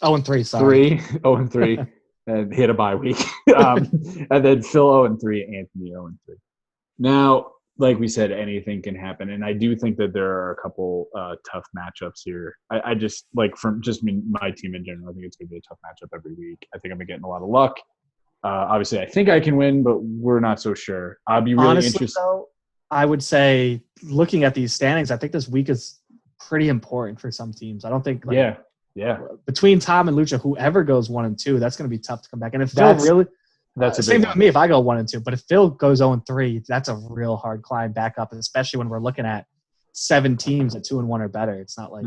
S2: 0-3, sorry.
S3: 0-3, and hit a bye week. And then Phil 0-3, Anthony 0-3. Now, like we said, anything can happen, and I do think that there are a couple tough matchups here. I just like from just my team in general. I think it's going to be a tough matchup every week. I think I'm getting a lot of luck. Obviously, I think I can win, but we're not so sure. I'll be really interested.
S2: Though, I would say, looking at these standings, I think this week is pretty important for some teams. I don't think.
S3: Yeah.
S2: Between Tom and Lucha, whoever goes 1-2, that's going to be tough to come back. And if Phil really,
S3: that's
S2: same thing with me. If I go 1-2, but if Phil goes 0-3, that's a real hard climb back up, especially when we're looking at 7 teams at 2-1 or better. It's not like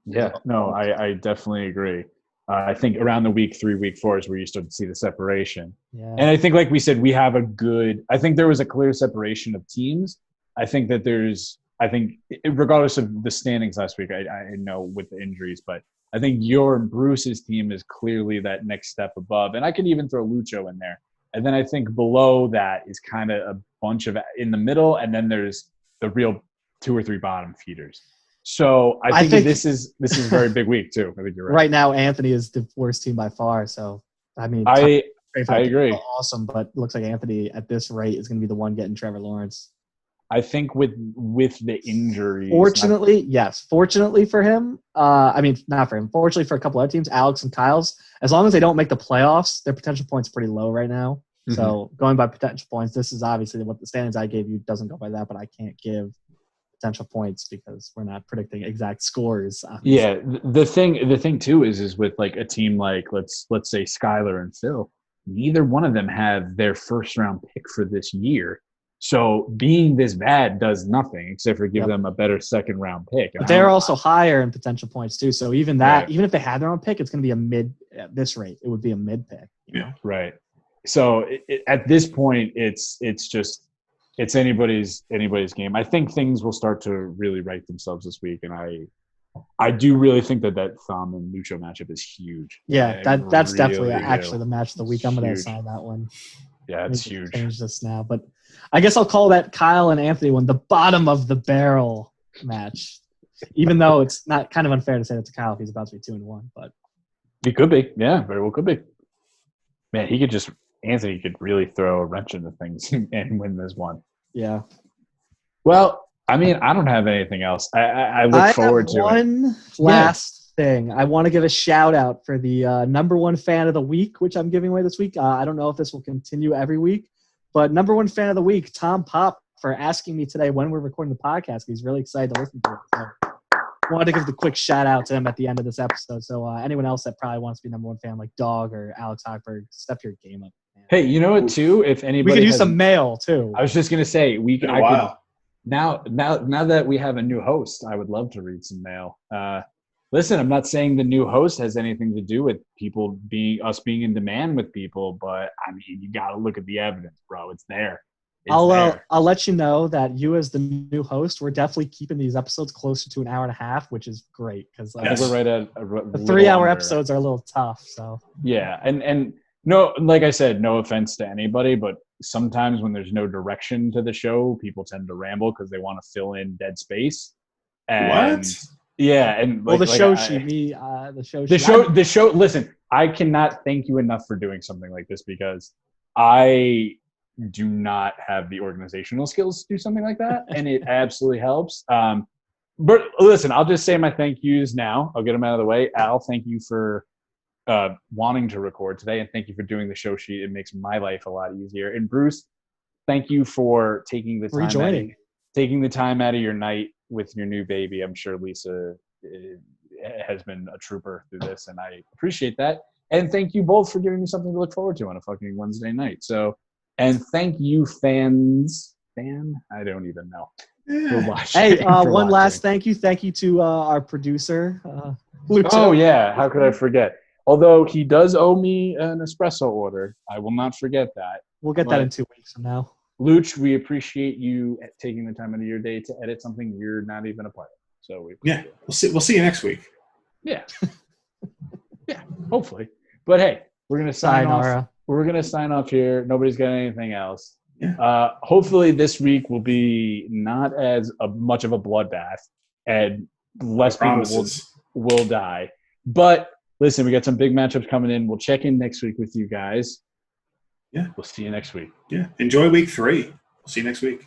S3: yeah. No, I definitely agree. I think around the week 3, week 4 is where you start to see the separation.
S2: Yeah.
S3: And I think, like we said, we have a good. I think there was a clear separation of teams. I think that regardless of the standings last week, I know with the injuries, but I think your and Bruce's team is clearly that next step above. And I could even throw Lucho in there. And then I think below that is kind of a bunch of in the middle, and then there's the real 2 or 3 bottom feeders. So I think this is a very big week too. I think you're right.
S2: Right now, Anthony is the worst team by far. So I mean,
S3: I agree.
S2: Awesome, but it looks like Anthony at this rate is going to be the one getting Trevor Lawrence.
S3: I think with the injuries.
S2: Fortunately, yes. Fortunately for him, I mean, not for him. Fortunately for a couple other teams, Alex and Kyle's, as long as they don't make the playoffs, their potential points are pretty low right now. Mm-hmm. So going by potential points, this is obviously what the standings I gave you doesn't go by that, but I can't give potential points because we're not predicting exact scores. Obviously.
S3: Yeah, the thing too is with like a team like let's say Skyler and Phil, neither one of them have their first round pick for this year. So being this bad does nothing except for give them a better second round pick.
S2: But they're also higher in potential points too. So even if they had their own pick, it's going to be a mid at this rate. It would be a mid pick.
S1: Yeah.
S3: Right. So at this point, it's anybody's game. I think things will start to really right themselves this week, and I do really think that Thom and Lucho matchup is huge.
S2: Yeah, that's really definitely actually the match of the week. I'm going to assign that one.
S3: Yeah, it's huge.
S2: Change this now, but I guess I'll call that Kyle and Anthony one the bottom of the barrel match. Even though it's not kind of unfair to say that to Kyle if he's about to be 2-1, but
S3: he could be. Yeah, very well could be. Man, Anthony could really throw a wrench into things and win this one.
S2: Yeah.
S3: Well, I mean, I don't have anything else. I look forward to
S2: one last thing. I want to give a shout out for the number one fan of the week, which I'm giving away this week. I don't know if this will continue every week, but number one fan of the week, Tom Pop, for asking me today when we're recording the podcast. He's really excited to listen to it. So I wanted to give the quick shout out to him at the end of this episode. So anyone else that probably wants to be number one fan, like Dog or Alex Hochberg, step your game up. Man.
S3: Hey, you know what? Too, if anybody,
S2: we could use some mail too.
S3: I was just gonna say now that we have a new host, I would love to read some mail. Listen, I'm not saying the new host has anything to do with us being in demand with people, but I mean, you got to look at the evidence, bro. It's there.
S2: I'll let you know that you, as the new host, we're definitely keeping these episodes closer to an hour and a half, which is great because
S3: we're right at
S2: the 3-hour episodes are a little tough. So
S3: yeah, and no, like I said, no offense to anybody, but sometimes when there's no direction to the show, people tend to ramble because they want to fill in dead space. And
S1: what?
S3: Yeah, and
S2: the
S3: show. Listen, I cannot thank you enough for doing something like this because I do not have the organizational skills to do something like that, and it absolutely helps. But listen, I'll just say my thank yous now. I'll get them out of the way. Al, thank you for wanting to record today, and thank you for doing the show sheet. It makes my life a lot easier. And Bruce, thank you for taking the time out of your night with your new baby. I'm sure Lisa has been a trooper through this, and I appreciate that. And thank you both for giving me something to look forward to on a fucking Wednesday night. So, and thank you, fans. I don't even know.
S2: Hey, one last thank you. Thank you to our producer, Lucho.
S3: Oh, yeah. How could I forget? Although he does owe me an espresso order. I will not forget that.
S2: We'll get that in 2 weeks from now.
S3: Luch, we appreciate you taking the time out of your day to edit something you're not even a part of. So
S1: we'll see you next week.
S3: Yeah. Yeah, hopefully. But hey, we're gonna sign off. We're gonna sign off here. Nobody's got anything else.
S1: Yeah.
S3: Hopefully this week will be not as much of a bloodbath and less people will die. But listen, we got some big matchups coming in. We'll check in next week with you guys.
S1: Yeah.
S3: We'll see you next week.
S1: Yeah. Enjoy week 3. We'll see you next week.